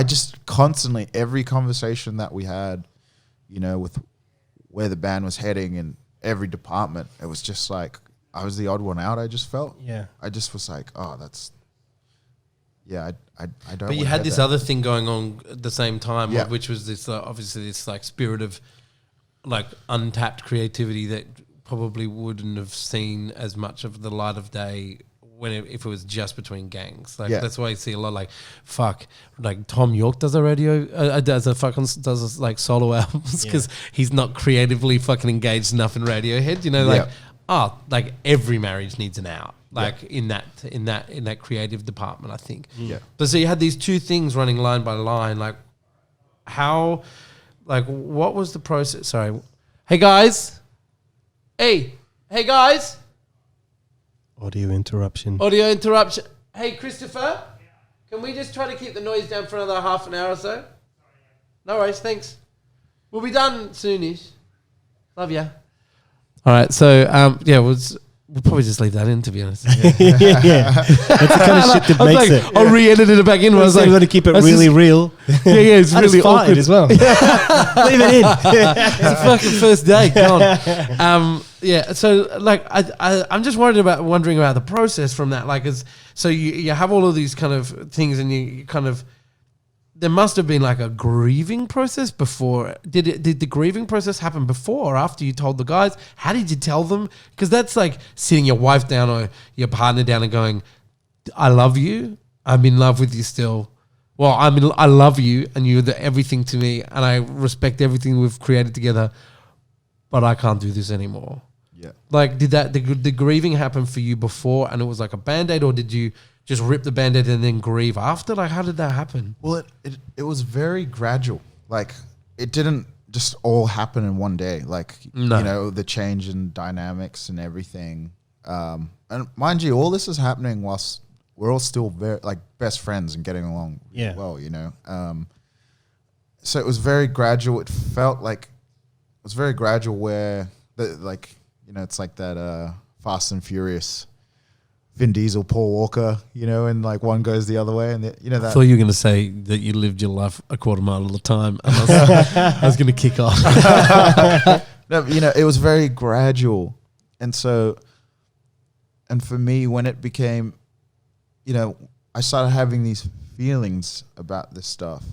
just constantly, every conversation that we had, you know, with where the band was heading in every department, it was just like, I was the odd one out. I just felt. Yeah. I just was like, oh, that's. Yeah, I don't. But you had this other thing going on at the same time, which was this obviously this like spirit of like untapped creativity that probably wouldn't have seen as much of the light of day if it was just between gangs. Like that's why you see a lot like Tom York does does like solo albums because he's not creatively fucking engaged enough in Radiohead. You know, like. Oh, like every marriage needs an out, like in that creative department, I think. Yeah. But so you had these two things running line by line, like how, like what was the process? Sorry, hey guys. Audio interruption. Hey Christopher, can we just try to keep the noise down for another half an hour or so? No worries, thanks. We'll be done soonish. Love ya. All right, so we'll probably just leave that in, to be honest. Yeah, that's the kind of shit that makes it. I'll re-edited it back in. I was like, we're going to keep it really real. It's really awkward as well. Leave it in. It's a fucking first day. Gone. So like I'm just wondering about the process from that. Like, so you have all of these kind of things, and you kind of. There must have been like a grieving process before. Did the grieving process happen before or after you told the guys? How did you tell them? Because that's like sitting your wife down or your partner down and going, I love you. I'm in love with you still. Well, I love you and you're everything to me and I respect everything we've created together, but I can't do this anymore. Yeah. Like, did the grieving happen for you before and it was like a Band-Aid, or did you just rip the Band-Aid and then grieve after? Like, how did that happen? Well, it was very gradual. Like, it didn't just all happen in one day. Like, you know, the change in dynamics and everything. And mind you, all this is happening whilst we're all still very, like, best friends and getting along well, you know. So it was very gradual. It felt like it was very gradual where, like, you know, it's like that Fast and Furious Vin Diesel, Paul Walker, you know, and like one goes the other way, and you know that. I thought you were going to say that you lived your life a quarter mile at a time. And I was going to kick off. No, you know, it was very gradual, and so, and for me, when it became, you know, I started having these feelings about this stuff,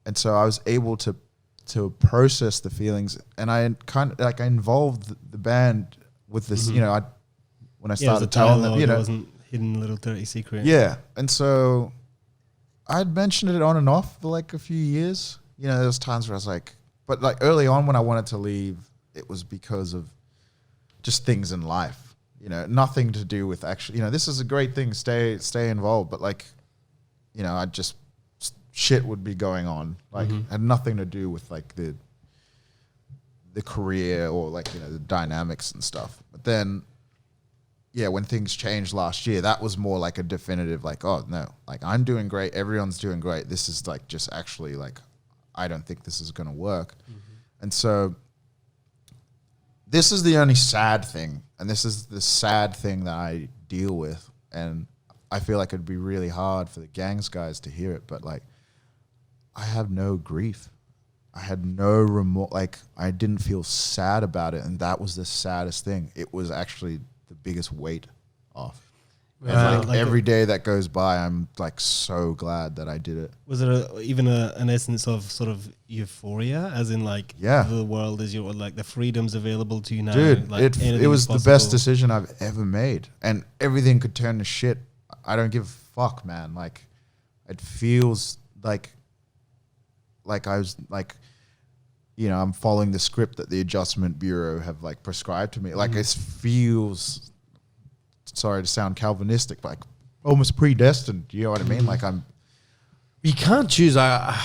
and so I was able to process the feelings, and I kind of like I involved the band with this, you know, when I started telling them, you know, it wasn't hidden little dirty secret. Yeah, and so I'd mentioned it on and off for like a few years. You know, there was times where I was like, but like early on when I wanted to leave, it was because of just things in life. You know, nothing to do with actually. You know, this is a great thing. Stay involved, but like, you know, I just shit would be going on. Like, had nothing to do with like the career or like, you know, the dynamics and stuff. But then. Yeah, when things changed last year, that was more like a definitive, like, oh, no, like, I'm doing great. Everyone's doing great. This is, like, just actually, like, I don't think this is going to work. And so this is the only sad thing, and this is the sad thing that I deal with and I feel like it'd be really hard for the Gangs guys to hear it, but like, I have no grief. I had no remorse. Like, I didn't feel sad about it, and that was the saddest thing. It was actually the biggest weight off. And like every day that goes by, I'm like so glad that I did it. Was it even an essence of sort of euphoria, as in like the world is your, like the freedoms available to you now? Dude, like it was the best decision I've ever made, and everything could turn to shit. I don't give a fuck, man. Like, it feels like I was like, you know, I'm following the script that the Adjustment Bureau have like prescribed to me. Like, it feels, sorry to sound Calvinistic, but like almost predestined. You know what I mean? Like, you can't choose. I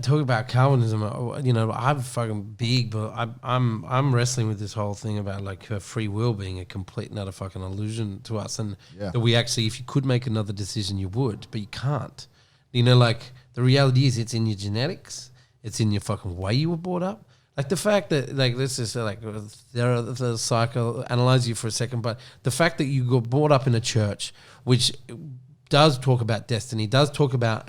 talk about Calvinism. You know, I'm fucking big, but I'm wrestling with this whole thing about like free will being a complete and utter fucking illusion to us, and that we actually, if you could make another decision, you would, but you can't. You know, like the reality is, it's in your genetics, it's in your fucking way you were brought up. Like the fact that, like, this is like, the psychoanalyze you for a second, but the fact that you got brought up in a church which does talk about destiny, does talk about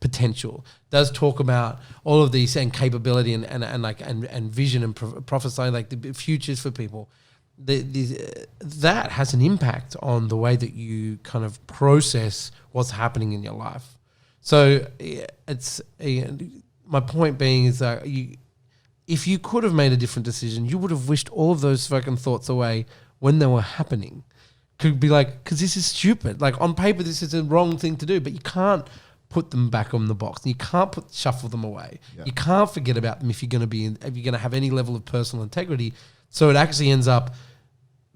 potential, does talk about all of these, and capability and vision and prophesying like the futures for people. That has an impact on the way that you kind of process what's happening in your life. So it's my point being is that if you could have made a different decision, you would have wished all of those fucking thoughts away when they were happening. Could be like, because this is stupid. Like, on paper, this is a wrong thing to do, but you can't put them back on the box. You can't shuffle them away. Yeah. You can't forget about them if you're going to have any level of personal integrity. So it actually ends up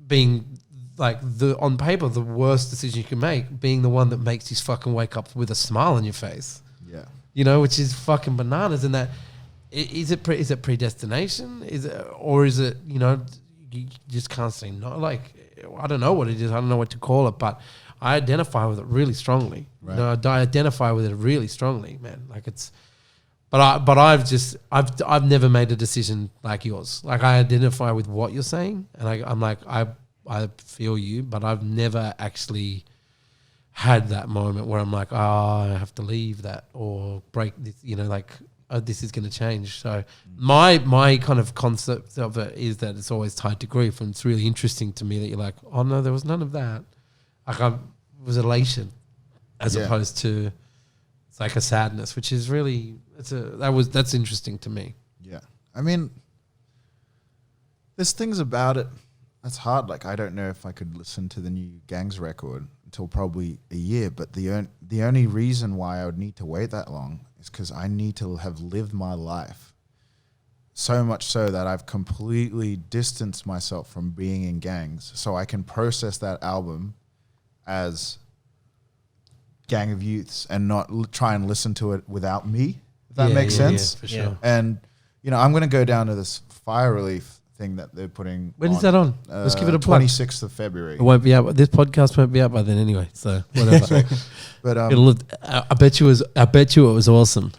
being like on paper, the worst decision you can make, being the one that makes you fucking wake up with a smile on your face. Yeah. You know, which is fucking bananas. And that, is it predestination? Or is it, you know, you just can't say no? Like, I don't know what it is. I don't know what to call it, but I identify with it really strongly. Right. You know, I identify with it really strongly, man. Like, it's, but I've never made a decision like yours. Like, I identify with what you're saying, and I'm like, I feel you, but I've never actually had that moment where I'm like, I have to leave that or break this, you know, like, this is going to change. So my kind of concept of it is that it's always tied to grief, and it's really interesting to me that you're like, oh no, there was none of that. Like, it was elation as opposed to, it's like a sadness, which is really, that's interesting to me. Yeah. I mean, there's things about it that's hard. Like, I don't know if I could listen to the new Gangs record until probably a year, but the only reason why I would need to wait that long is because I need to have lived my life, so much so that I've completely distanced myself from being in Gangs, so I can process that album as Gang of Youths and not try and listen to it without me, if that makes sense. Yeah, for sure. And, you know, I'm going to go down to this Fire Relief thing that they're putting. When is that on? Let's give it a plug. 26th of February. It won't be out. This podcast won't be out by then anyway. So whatever. But I bet you it was awesome.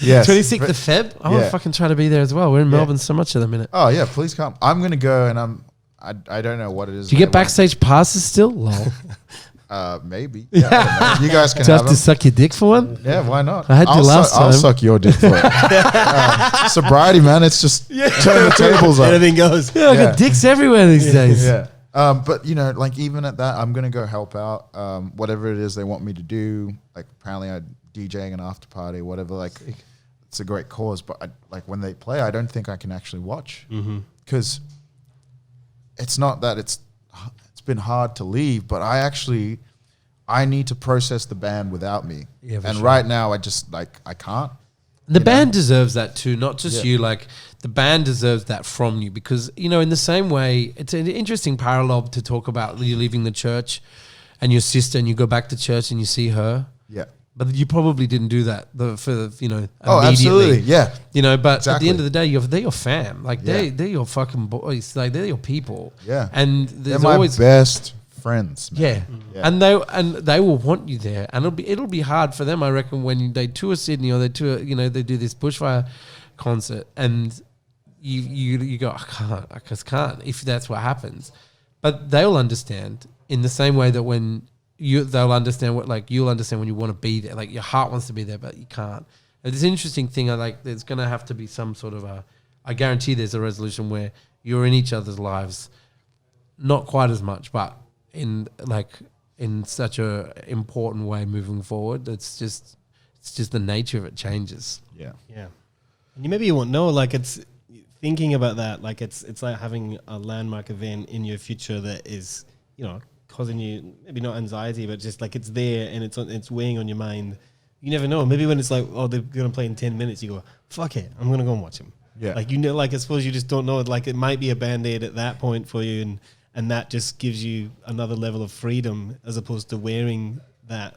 Yes. 26th of Feb. I want to fucking try to be there as well. We're in Melbourne so much at the minute. Oh yeah, please come. I'm gonna go, and I don't know what it is. Do you get backstage passes still? Lol. Maybe. Yeah, I don't know. You guys can have to suck your dick for one? Yeah, why not? I had to last time. I'll suck your dick for it. Sobriety, man. It's just turn the tables up. Anything goes. Yeah, I got dicks everywhere these days. Yeah. But, you know, like, even at that, I'm going to go help out. Whatever it is they want me to do. Like, apparently I'm DJing an after party, whatever. Like, it's a great cause. But, like, when they play, I don't think I can actually watch. Because it's not that it's been hard to leave, but I need to process the band without me. Yeah, and right now, I just, like, I can't. The band deserves that too, not just you. Like, the band deserves that from you, because, you know, in the same way, it's an interesting parallel to talk about you leaving the church and your sister, and you go back to church and you see her. Yeah. But you probably didn't do that for, you know, oh, absolutely. Yeah. You know, but at the end of the day, they're your fam. Like, they're your fucking boys. Like, they're your people. Yeah. And they're my always best friends, man. Yeah. And they will want you there, and it'll be hard for them, I reckon, when they tour Sydney or they tour, you know, they do this bushfire concert, and you go, I just can't if that's what happens. But they'll understand in the same way that when they'll understand what, like, you'll understand when you want to be there. Like, your heart wants to be there, but you can't. And this interesting thing, there's going to have to be some sort of I guarantee there's a resolution where you're in each other's lives, not quite as much, but in such a important way moving forward. It's just the nature of it changes. Yeah. Yeah. And maybe you won't know, like, it's thinking about that, like it's like having a landmark event in your future that is, you know, causing you maybe not anxiety, but just like it's there and it's weighing on your mind. You never know. Maybe when it's like, oh, they're gonna play in 10 minutes, you go, fuck it, I'm gonna go and watch them. Yeah. Like, you know, like, I suppose you just don't know. Like, it might be a band-aid at that point for you, and that just gives you another level of freedom as opposed to wearing that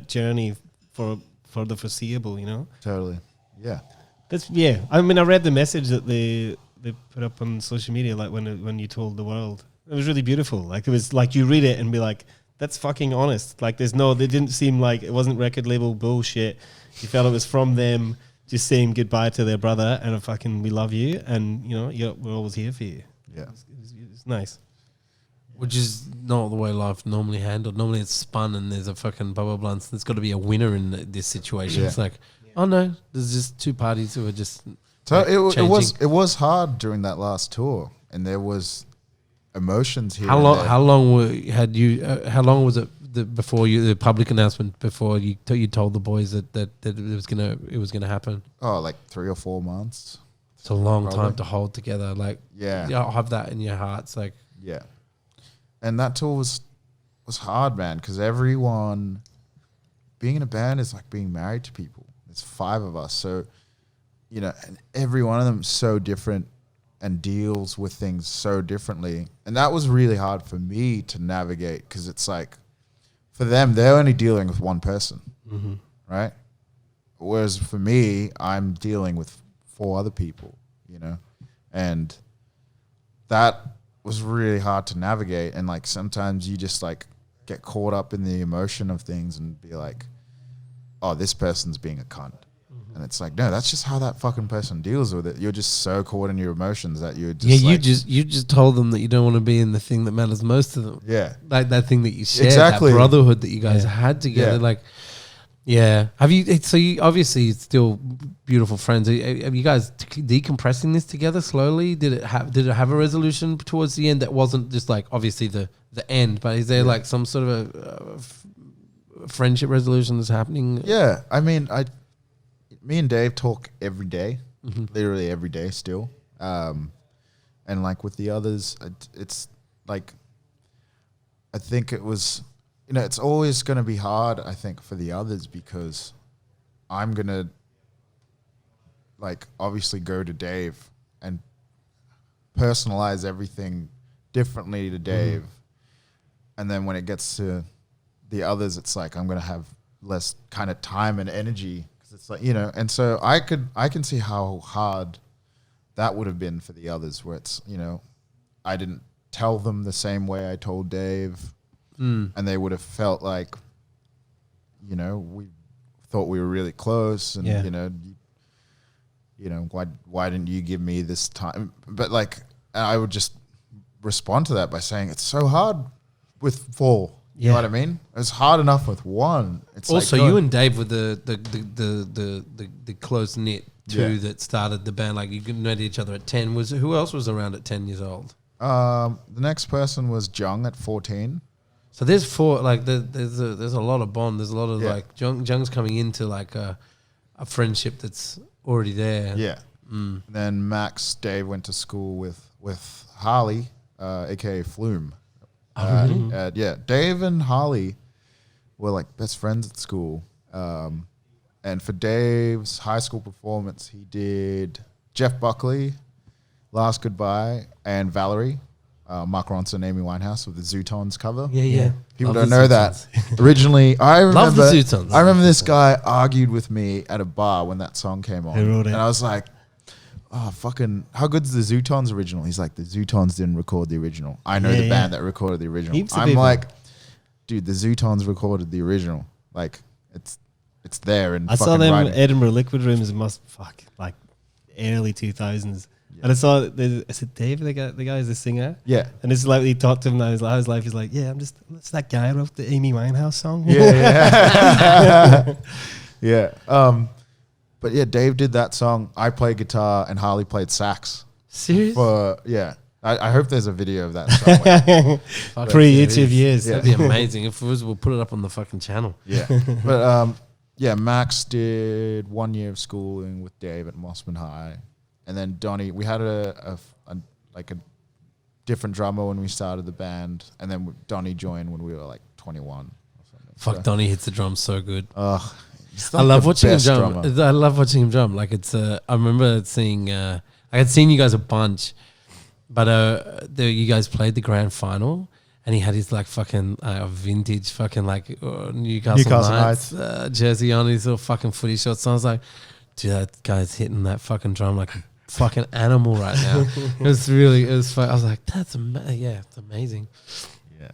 journey for the foreseeable, you know? Totally. Yeah. I mean, I read the message that they put up on social media, like when you told the world. It was really beautiful. Like, it was like you read it and be like, that's fucking honest. Like, they didn't seem like it wasn't record label bullshit. You felt it was from them just saying goodbye to their brother and we love you, and, you know, we're always here for you. Yeah. It's nice. Which is not the way life normally handled. Normally it's spun and there's a fucking blah, blah, blah. And there's got to be a winner in this situation. Yeah. It's like, oh no, there's just two parties who are just So changing. it was hard during that last tour, and there was emotions here. How long was it before the public announcement, before you told the boys that it was gonna happen? Oh, like 3 or 4 months. It's a long Probably. time to hold together. Like, Yeah. have that in your hearts. Like, Yeah. And that tour was hard, man, because everyone, being in a band is like being married to people. There's 5 of us. So, you know, and every one of them is so different and deals with things so differently. And that was really hard for me to navigate, because it's like, for them, they're only dealing with one person, right? Whereas for me, I'm dealing with 4 other people, you know? And that was really hard to navigate. And like, sometimes you just like get caught up in the emotion of things and be like, oh, this person's being a cunt. And it's like, no, that's just how that fucking person deals with it. You're just so caught in your emotions that you're just you just told them that you don't want to be in the thing that matters most to them. Yeah. Like that thing that you shared, Exactly. that brotherhood that you guys had together. Yeah. Like, yeah. Have you? So you obviously still beautiful friends. Are you guys decompressing this together slowly? Did it have a resolution towards the end that wasn't just like obviously the end, but is there like some sort of a friendship resolution that's happening? Yeah. I mean, me and Dave talk every day, literally every day still. And like with the others, it's like, I think it was, you know, it's always going to be hard, I think, for the others, because I'm going to like obviously go to Dave and personalize everything differently to Dave. And then when it gets to the others, it's like, I'm going to have less kind of time and energy. It's like, you know, and so I can see how hard that would have been for the others, where it's, you know, I didn't tell them the same way I told Dave, and they would have felt like, you know, we thought we were really close, and you know, why didn't you give me this time? But like, I would just respond to that by saying, it's so hard with 4. You know what I mean? It's hard enough with 1. It's also, like, you and Dave were the close knit two that started the band. Like, you met each other at 10. Who else was around at 10 years old? The next person was Jung at 14. So there's 4. Like, there's a lot of bond. There's a lot of like Jung's coming into like a friendship that's already there. Yeah. Then Max, Dave went to school with Harley, aka Flume. Dave and Harley were like best friends at school. And for Dave's high school performance, he did Jeff Buckley, Last Goodbye, and Valerie, Mark Ronson, Amy Winehouse with the Zootons cover. Yeah. People don't know that. Originally, I Love the Zootons. I remember this guy argued with me at a bar when that song came on. Who wrote it? And I was like, oh, fucking, how good's the Zootons original? He's like, the Zootons didn't record the original. I know the band that recorded the original. Heaps of I'm people. like, dude, the Zootons recorded the original. Like, it's there. And I saw them Edinburgh Liquid Rooms, like early 2000s. And I saw, I said, Dave, the guy is the singer. Yeah. And it's like, he talked to him now, his life. He's like, yeah, that's that guy who wrote the Amy Winehouse song. Yeah. Yeah. But yeah, Dave did that song. I played guitar and Harley played sax. Serious? I hope there's a video of that somewhere. Pre-YouTube years. That'd be amazing. If it was, we'll put it up on the fucking channel. Yeah. But yeah, Max did 1 year of schooling with Dave at Mossman High. And then Donnie, we had a different drummer when we started the band. And then Donnie joined when we were like 21 or something. Fuck, Donnie hits the drums so good. I love watching him drum. I love watching him drum. Like it's, I remember seeing, I had seen you guys a bunch, but you guys played the grand final, and he had his like fucking vintage fucking like Newcastle Knights jersey on, his little fucking footy shorts. So I was like, dude, that guy's hitting that fucking drum like a fucking animal right now. It was I was like, that's it's amazing. Yeah.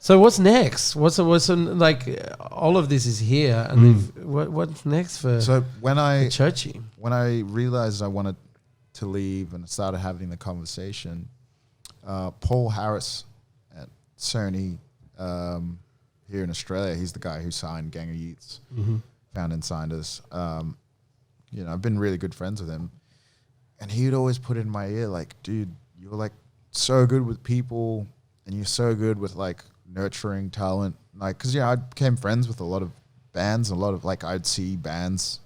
So what's next? What's like all of this is here, and what's next for? So when Churchy, when I realized I wanted to leave and started having the conversation, Paul Harris at Sony here in Australia, he's the guy who signed Gang of Youths, found and signed us. I've been really good friends with him, and he would always put in my ear like, dude, you're like so good with people, and you're so good with like nurturing talent, like, because I became friends with a lot of bands, I'd see bands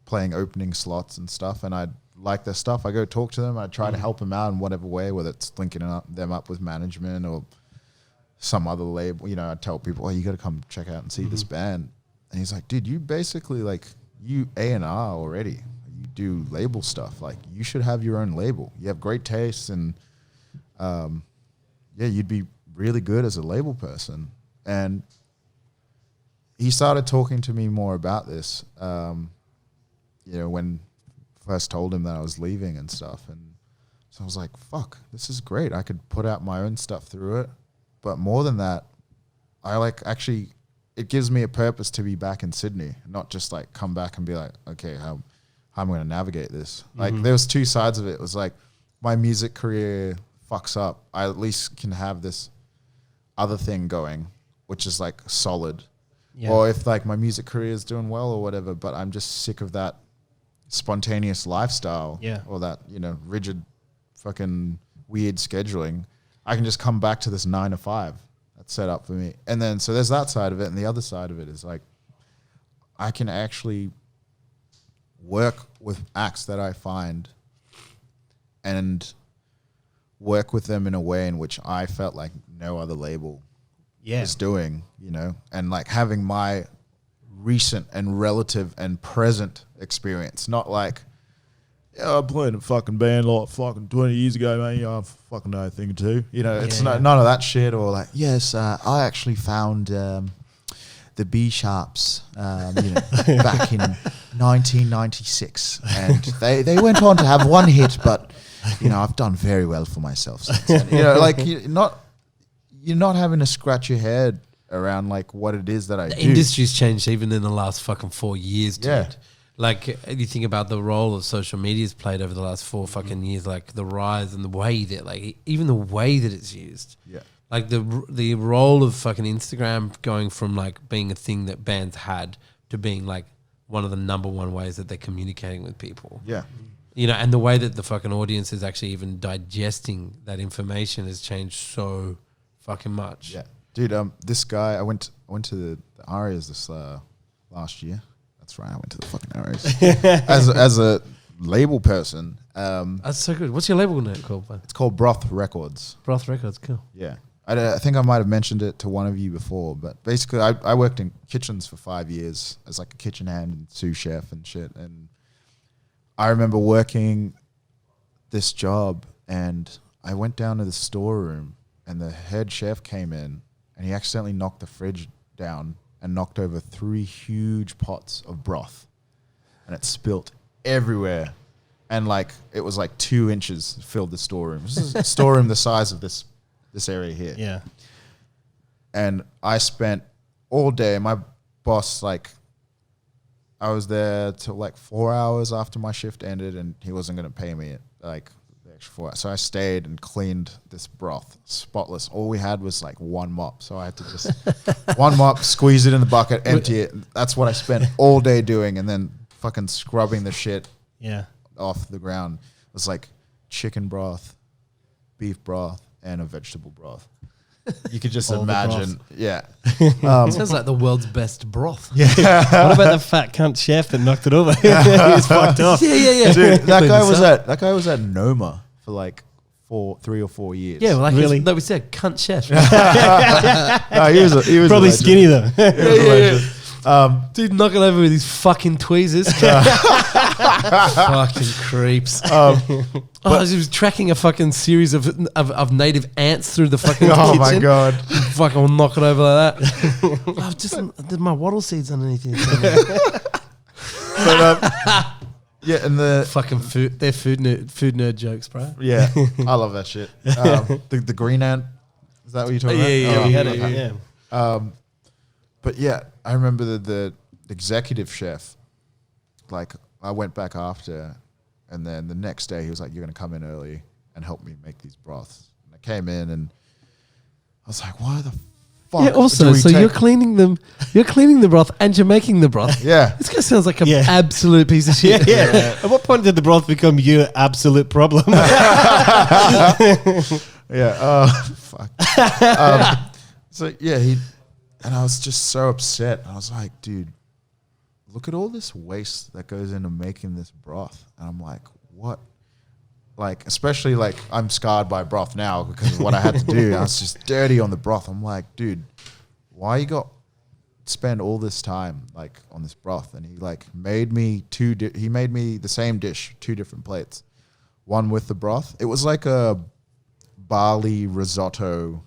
playing opening slots and stuff, and I'd like their stuff. I go talk to them, I'd try to help them out in whatever way, whether it's linking them up with management or some other label. I'd tell people, oh, you got to come check out and see this band. And he's like, dude, you basically like, you A&R already, you do label stuff, like you should have your own label, you have great taste, and you'd be really good as a label person. And he started talking to me more about this, when first told him that I was leaving and stuff. And so I was like, fuck, this is great. I could put out my own stuff through it. But more than that, it gives me a purpose to be back in Sydney, not just like come back and be like, okay, how am I going to navigate this? Like there was two sides of it. It was like my music career fucks up, I at least can have this other thing going, which is like solid. Yeah. Or if like my music career is doing well or whatever, but I'm just sick of that spontaneous lifestyle, or that, rigid fucking weird scheduling, I can just come back to this 9 to 5 that's set up for me. And then, so there's that side of it. And the other side of it is like, I can actually work with acts that I find and work with them in a way in which I felt like no other label was doing, and like having my recent and relative and present experience, not like, I played in a fucking band like fucking 20 years ago, man. I fucking know a thing or two. It's none of that shit. Or like, yes, I actually found the B Sharps, back in 1996, and they went on to have one hit, but I've done very well for myself since. And, like you're not having to scratch your head around like what it is that I do. The industry's changed even in the last fucking 4 years, dude. Yeah. Like, you think about the role that social media's played over the last 4 fucking years, like the rise and the way that, like, even the way that it's used. Yeah. Like the role of fucking Instagram going from like being a thing that bands had to being like one of the number one ways that they're communicating with people. Yeah. And the way that the fucking audience is actually even digesting that information has changed so fucking much. Yeah. Dude, this guy, I went to the Arias this last year. That's right, I went to the fucking Arias. as a label person. That's so good. What's your label name called? It's called Broth Records. Broth Records, cool. Yeah. I think I might have mentioned it to one of you before, but basically I worked in kitchens for 5 years as like a kitchen hand and sous chef and shit. And I remember working this job, and I went down to the storeroom, and the head chef came in, and he accidentally knocked the fridge down and knocked over 3 huge pots of broth, and it spilt everywhere. And like, it was like 2 inches filled the storeroom. This is a storeroom the size of this area here. Yeah. And I spent all day, my boss, like, I was there till like 4 hours after my shift ended, and he wasn't going to pay me it. like the extra 4 hours. So I stayed and cleaned this broth spotless. All we had was like one mop. So I had to just one mop, squeeze it in the bucket, empty it. That's what I spent all day doing. And then fucking scrubbing the shit off the ground. It was like chicken broth, beef broth, and a vegetable broth. You could just imagine. Yeah. Sounds like the world's best broth. Yeah. What about the fat cunt chef that knocked it over? He was fucked up. Yeah. Dude, that guy was at Noma for like 3 or 4 years. Yeah, well, like Really? we said, cunt chef. No, he was Probably a legend. skinny though. Dude, knock it over with these fucking tweezers. Fucking creeps. He was tracking a fucking series of native ants through the fucking Oh kitchen. my god. Fucking will knock it over like that. There's my wattle seeds underneath here. But yeah, and the Fucking food. They're food nerd jokes, bro. yeah, I love that shit. The green ant. Is that what you're talking about? Yeah, We yeah, had it, yeah. But yeah, I remember the executive chef. Like, I went back after, and then the next day he was like, "You're gonna come in early and help me make these broths." And I came in, and I was like, "Why the fuck?" Yeah. Also, do we so take- you're cleaning them. You're cleaning the broth, and you're making the broth. Yeah. This guy sounds like an Yeah. absolute piece of shit. Yeah. At what point did the broth become your absolute problem? Yeah. Fuck. So yeah, and I was just so upset. I was like, dude, look at all this waste that goes into making this broth. And I'm like, what? Like, especially like I'm scarred by broth now because of what I had to do. I was just dirty on the broth. I'm like, dude, why you got spend all this time like on this broth? And he like made me he made me the same dish, 2 different plates. One with the broth. It was like a barley risotto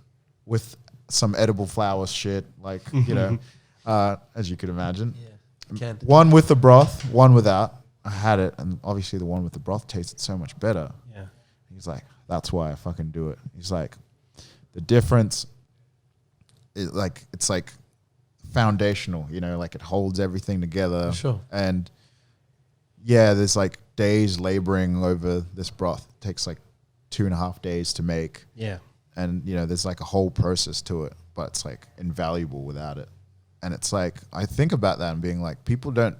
with some edible flowers shit, like, you know, as you could imagine. Yeah. One with the broth, one without. I had it, and obviously the one with the broth tasted so much better. Yeah. He's like, that's why I fucking do it. He's like, the difference is like, it's like foundational, you know, like it holds everything together. Sure. And yeah, there's like days laboring over this broth. It takes like 2.5 days to make. Yeah. And, you know, there's like a whole process to it, but it's like invaluable without it. And it's like, I think about that and being like, people don't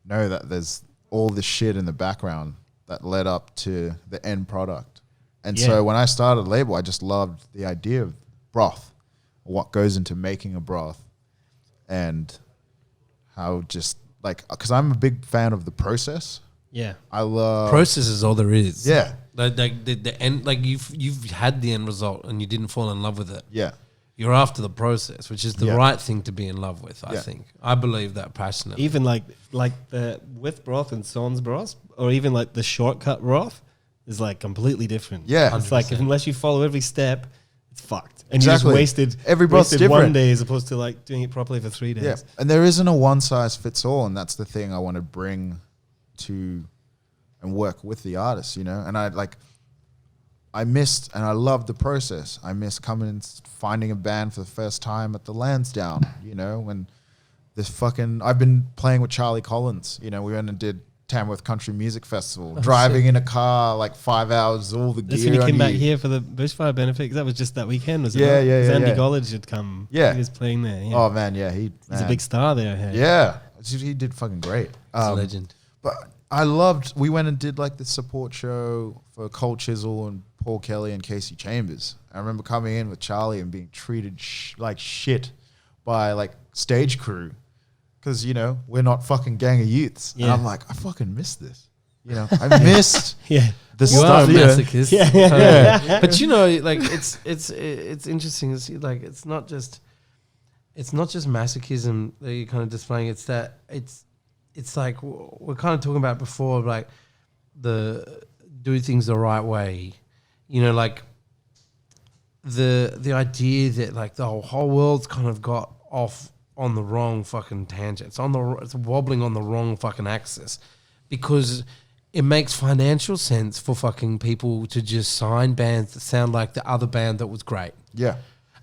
know that there's all this shit in the background that led up to the end product. And so when I started Label, I just loved the idea of broth, what goes into making a broth, and how just like, because I'm a big fan of the process. Yeah. I love Process is all there is. Yeah. Like the end, like you've had the end result and you didn't fall in love with it. Yeah. You're after the process, which is the right thing to be in love with. I think I believe that passionately. Even like the with broth and sans broth, or even like the shortcut broth, is like completely different. Yeah. It's like 100%. unless you follow every step, it's fucked. And Exactly. you just wasted Every broth's wasted different. 1 day as opposed to like doing it properly for 3 days. Yeah, and there isn't a one size fits all, and that's the thing I want to bring to and work with the artists, you know. And I missed, and I loved the process. I missed coming and finding a band for the first time at the Lansdowne, you know, when I've been playing with Charlie Collins, you know. We went and did Tamworth Country Music Festival, driving in a car like 5 hours, all the That's gear when he on came back you. here for the bushfire benefit, because that was just that weekend, was it? Yeah, not? yeah, 'Cause yeah, Andy yeah. Gollidge had come. Yeah. He was playing there. Yeah. Oh man, yeah, He's a man. big star there. Hey. Yeah, he did fucking great. It's a legend. But we went and did like the support show for Cole Chisel and Paul Kelly and Casey Chambers. I remember coming in with Charlie and being treated like shit by like stage crew, because, you know, we're not fucking gang of youths. And Yeah. I'm like, I fucking missed this. You know, I missed Yeah. the You are stuff. a Yeah. masochist. Yeah. But you know, like it's interesting. It's like it's not just masochism that you're kind of displaying. It's that it's like we're kind of talking about before, like the do things the right way. You know, like the idea that like the whole world's kind of got off on the wrong fucking tangent. It's wobbling on the wrong fucking axis, because it makes financial sense for fucking people to just sign bands that sound like the other band that was great. Yeah.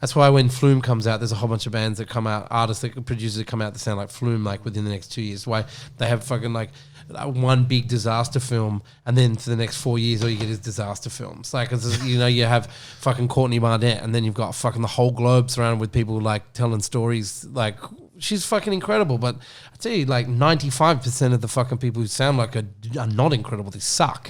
That's why when Flume comes out, there's a whole bunch of bands that come out, artists, producers that come out that sound like Flume, like within the next 2 years. Why they have fucking like one big disaster film, and then for the next 4 years, all you get is disaster films. Like, you know, you have fucking Courtney Barnett, and then you've got fucking the whole globe surrounded with people like telling stories. Like, she's fucking incredible, but I tell you, like 95% of the fucking people who sound like her are not incredible. They suck,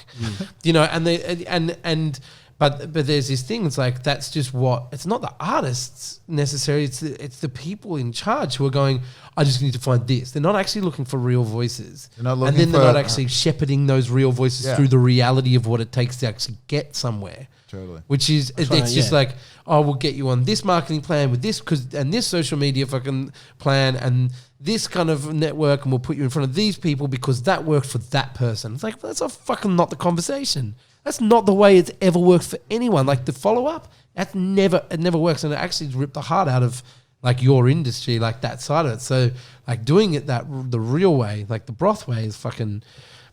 you know. And but there's this thing. It's like that's just what. It's not the artists necessarily. It's the people in charge who are going, I just need to find this. They're not actually looking for real voices, They're not and then they're for- not actually shepherding those real voices through the reality of what it takes to actually get somewhere. Totally. Which is, it's just like, oh, we'll get you on this marketing plan with this, and this social media fucking plan, and this kind of network, and we'll put you in front of these people because that worked for that person. It's like, that's not the conversation. That's not the way it's ever worked for anyone. Like the follow up, it never works, and it actually ripped the heart out of like your industry, like that side of it. So like doing it the real way, like the broth way, is fucking.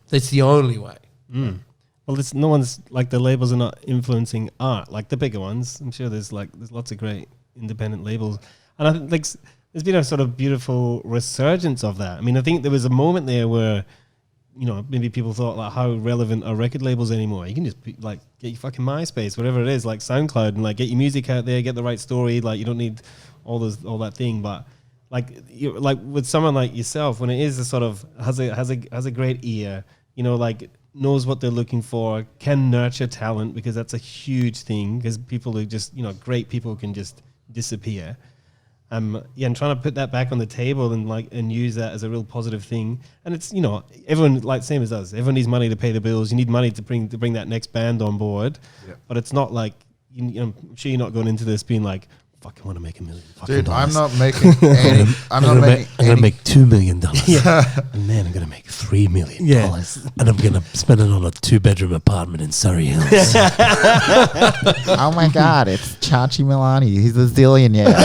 That's the only way. Well, there's no one's like the labels are not influencing art like the bigger ones. I'm sure there's lots of great independent labels, and I think like there's been a sort of beautiful resurgence of that. I mean, I think there was a moment there where, you know, maybe people thought like, how relevant are record labels anymore? You can just like get your fucking MySpace, whatever it is, like SoundCloud, and like get your music out there, get the right story. Like you don't need all that thing, but like like with someone like yourself, when it is a sort of has a great ear, you know, like knows what they're looking for, can nurture talent, because that's a huge thing, because people who just, you know, great people can just disappear. And trying to put that back on the table and use that as a real positive thing. And it's, you know, everyone, like same as us, everyone needs money to pay the bills. You need money to bring that next band on board. Yep. But it's not like, I'm sure you're not going into this being like, fucking want to make $1 million fucking dollars. I'm not making any. I'm gonna make $2 million. And then I'm gonna make $3 million. And I'm gonna spend it on a 2-bedroom apartment in Surrey Hills. Oh my God, it's Chachi Malani. He's a zillionaire.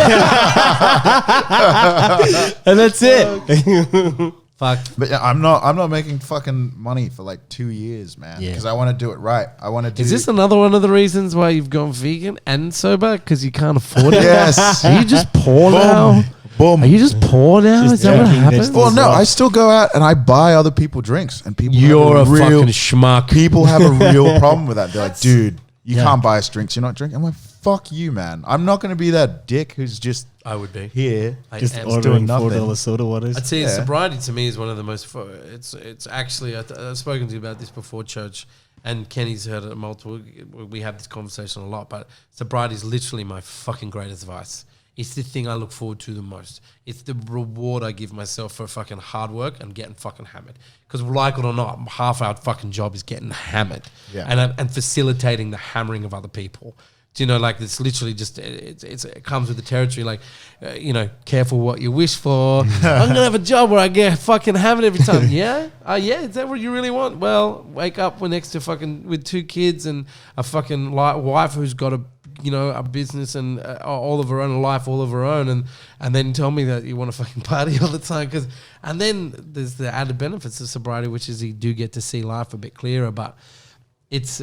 And that's it. Fuck. But yeah, I'm not making fucking money for like 2 years, man. Because I want to do it right. I want to do. Is this another one of the reasons why you've gone vegan and sober? Because you can't afford it? Yes. Are you just poor now? Boom. Are you just poor now? Just Is that what drinking happens? vegetables. Well, no, I still go out and I buy other people drinks, and people. You're a have real, fucking schmuck. People have a real problem with that. They're like, dude, you can't buy us drinks. You're not drinking. I'm like, fuck you, man. I'm not going to be that dick who's just. I would be Here, Just am ordering doing nothing. $4 soda waters. I'd say Yeah. sobriety to me is one of the most. It's actually I've spoken to you about this before, Church, and Kenny's heard it multiple. We have this conversation a lot, but sobriety is literally my fucking greatest advice. It's the thing I look forward to the most. It's the reward I give myself for fucking hard work and getting fucking hammered. Because like it or not, half our fucking job is getting hammered, and facilitating the hammering of other people. Do you know, like it's literally just it comes with the territory. Like, you know, careful what you wish for. I'm gonna have a job where I get fucking hammered every time. Yeah, is that what you really want? Well, wake up next to fucking with 2 kids and a fucking wife who's got a business and all of her own, a life all of her own, and then tell me that you want to fucking party all the time. And then there's the added benefits of sobriety, which is you do get to see life a bit clearer, but. It's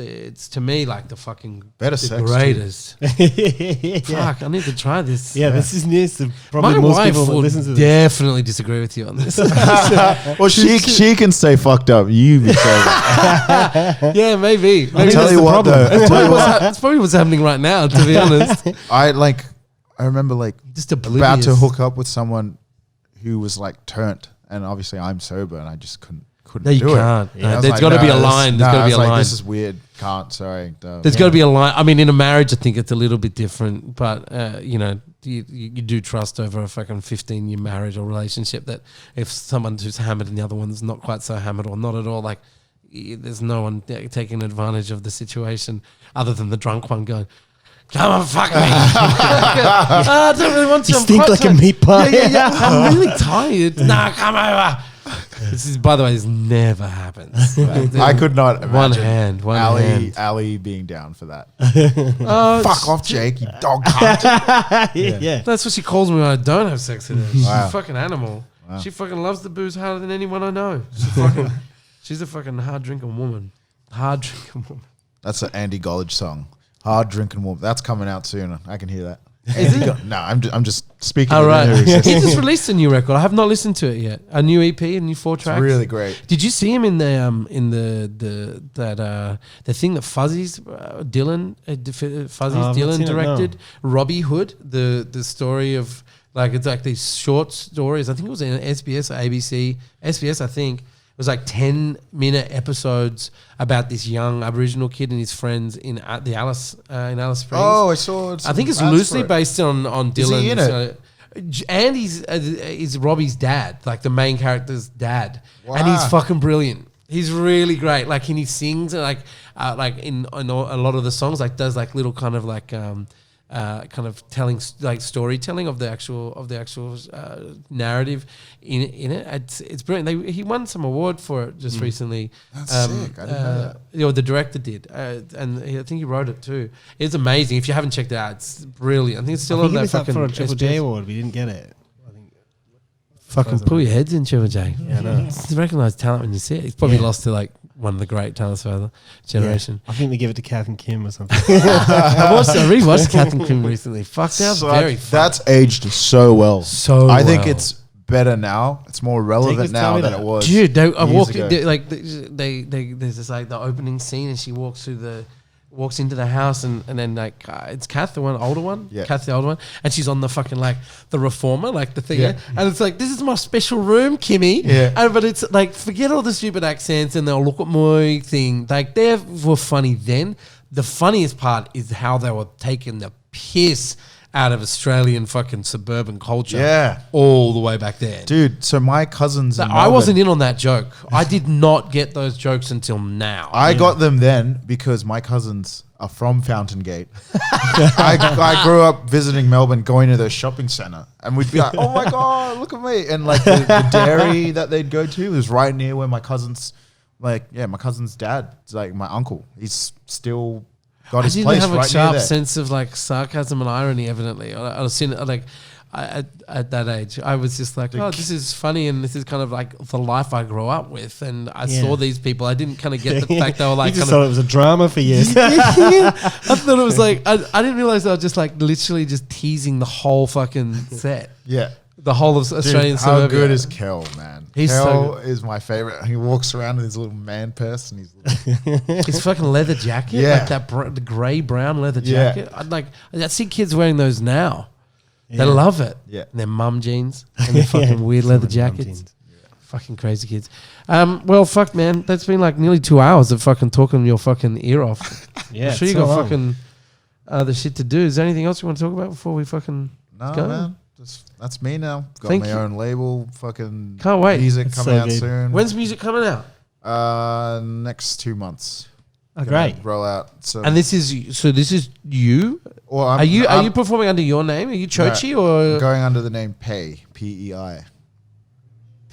to me like the fucking Better the sex greatest. Yeah. Fuck, I need to try this. Yeah, this is news to probably My most wife people that would listen to this. definitely disagree with you on this. Well, she can stay fucked up. You be sober. Yeah, maybe. I'll tell you what, though. That's probably what's happening right now, to be honest. I remember like Just oblivious. about to hook up with someone who was like turned, and obviously I'm sober, and I just couldn't No, you do can't. it. No, I was there's like, got to be a this- line. There's got to be I a was like, line. This is weird. Can't. Sorry. There's got to be a line. I mean, in a marriage, I think it's a little bit different, but you know, you do trust over a fucking 15-year marriage or relationship that if someone who's hammered and the other one's not quite so hammered or not at all, like there's no one taking advantage of the situation other than the drunk one going, come on, fuck me. I don't really want to. You I'm stink quite like a tired." meat pie. Yeah. I'm really tired. Nah, come over. This is, by the way, this never happens. I could not imagine One hand. Ali being down for that. Oh, Fuck off, Jake, you dog cunt. Yeah. That's what she calls me when I don't have sex with her. She's Wow. a fucking animal. Wow. She fucking loves the booze harder than anyone I know. She's a fucking hard drinking woman. Hard drinking woman. That's an Andy Gollage song. Hard drinking woman. That's coming out soon. I can hear that. Is it? No, I'm just speaking. All right. Of He it. just released a new record. I have not listened to it yet. A new EP, a new 4 tracks. Really great. Did you see him in the thing that Fuzzy's Dylan Dylan directed? Robbie Hood, the story of like it's like these short stories. I think it was in SBS or ABC. SBS, I think. It was like 10-minute episodes about this young Aboriginal kid and his friends in the Alice Springs. Oh, I saw. I think it's ads loosely for it. based on Dylan. Is he in it? And he's Robbie's dad, like the main character's dad, Wow. and he's fucking brilliant. He's really great. Like, and he sings like in a lot of the songs, like does like little kind of like kind of telling like storytelling of the actual narrative in it. It's brilliant. He won some award for it just recently. That's sick. I didn't know that. You know, the director did, and I think he wrote it too. It's amazing. If you haven't checked it out, it's brilliant. I think it's still on he that was up fucking for a Triple J SBS. award. We didn't get it. I think Fucking pull your heads in, Triple J. Yeah, I know. It's recognised talent when you see it. He's probably lost to like one of the great talents of our generation. I think they give it to Kath and Kim or something. I rewatched Captain Kim recently. Fuck, that was very fun. That's aged so well. I I think it's better now. It's more relevant Jacob's now telling than that. it was. Dude, I years walked ago. there's this like the opening scene and she walks into the house and then like it's Kath, the older one, Yeah. Kath, the older one, and she's on the fucking like the reformer, like the thing, Yeah. and it's like, this is my special room, Kimmy, Yeah. but it's like, forget all the stupid accents and they'll look at my thing, like they were funny then. The funniest part is how they were taking the piss out of Australian fucking suburban culture, Yeah. all the way back there. Dude, so my cousins. in I wasn't Melbourne- in on that joke. I did not get those jokes until now. I got them then because my cousins are from Fountain Gate. I grew up visiting Melbourne, going to the shopping centre, and we'd be like, "Oh my god, look at me!" And like the dairy that they'd go to was right near where my cousins, my cousin's dad, like my uncle, he's still got I his didn't place have a right near sharp there. sense of like sarcasm and irony. Evidently, I was seeing like at that age, I was just like, "Oh, this is funny,and this is kind of like the life I grew up with." And I saw these people. I didn't kind of get the fact they were like, you just kind thought it was a drama for you. I thought it was like I didn't realize they were just like literally just teasing the whole fucking set, Yeah. the whole of Australian Dude, how suburbia. good is Kel, man? He's so Kel good. is my favorite. He walks around in his little man purse and he's His fucking leather jacket, Yeah. like that the grey brown leather Yeah. jacket. I see kids wearing those now. Yeah. They love it. Yeah. And their mum jeans and their fucking weird Some leather of the mum jackets. jeans. Fucking crazy kids. Well, fuck, man. That's been like nearly 2 hours of fucking talking your fucking ear off. Yeah, I'm sure you it's so got long. fucking other shit to do. Is there anything else you want to talk about before we fucking no go? man. That's me now. Got Thank my you. own label. Fucking Can't wait. Music It's coming so out good. soon. When's music coming out? Next 2 months. Oh, Gonna great. Roll out. So And this is you? Well, Are you performing under your name? Are you Joji or going under the name Pei? P-E-I.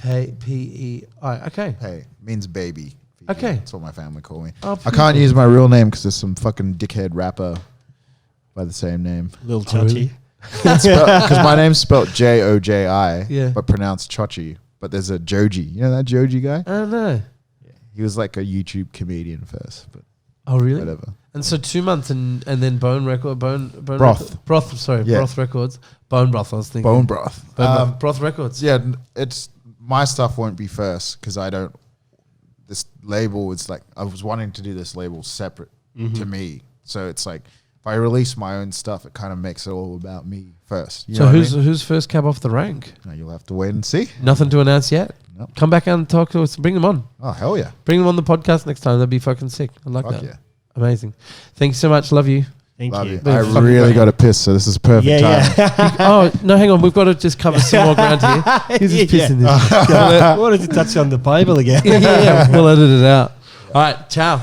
P-E-I? Okay. Pei means baby. Okay. That's what my family call me. Oh, I can't use my real name because there's some fucking dickhead rapper by the same name. Little Oh, really? Chachi. Because my name's spelled Joji, Yeah. but pronounced Chochi. But there's a Joji. You know that Joji guy? I don't know. He was like a YouTube comedian first, but Oh, really? whatever. And so 2 months and then Bone Broth. Broth, sorry, Yeah. Broth Records. Bone Broth, I was thinking. Bone broth. Broth Records. Yeah, it's my stuff won't be first because I don't. This label is like I was wanting to do this label separate to me, so it's like if I release my own stuff, it kind of makes it all about me first. You So know what I who's mean? who's first cab off the rank? No, you'll have to wait and see. Nothing to announce yet. Nope. Come back out and talk to us. Bring them on. Oh hell yeah! Bring them on the podcast next time. That'd be fucking sick. I like Fuck that. yeah! Amazing. Thank you so much. Love you. Thank Love you. you. Been I fucking really great. got to piss, so this is perfect Yeah, time. yeah. Oh no, hang on. We've got to just cover some more ground here. He's just Yeah. pissing this. I wanted to touch on the Bible again. yeah. We'll edit it out. All right. Ciao.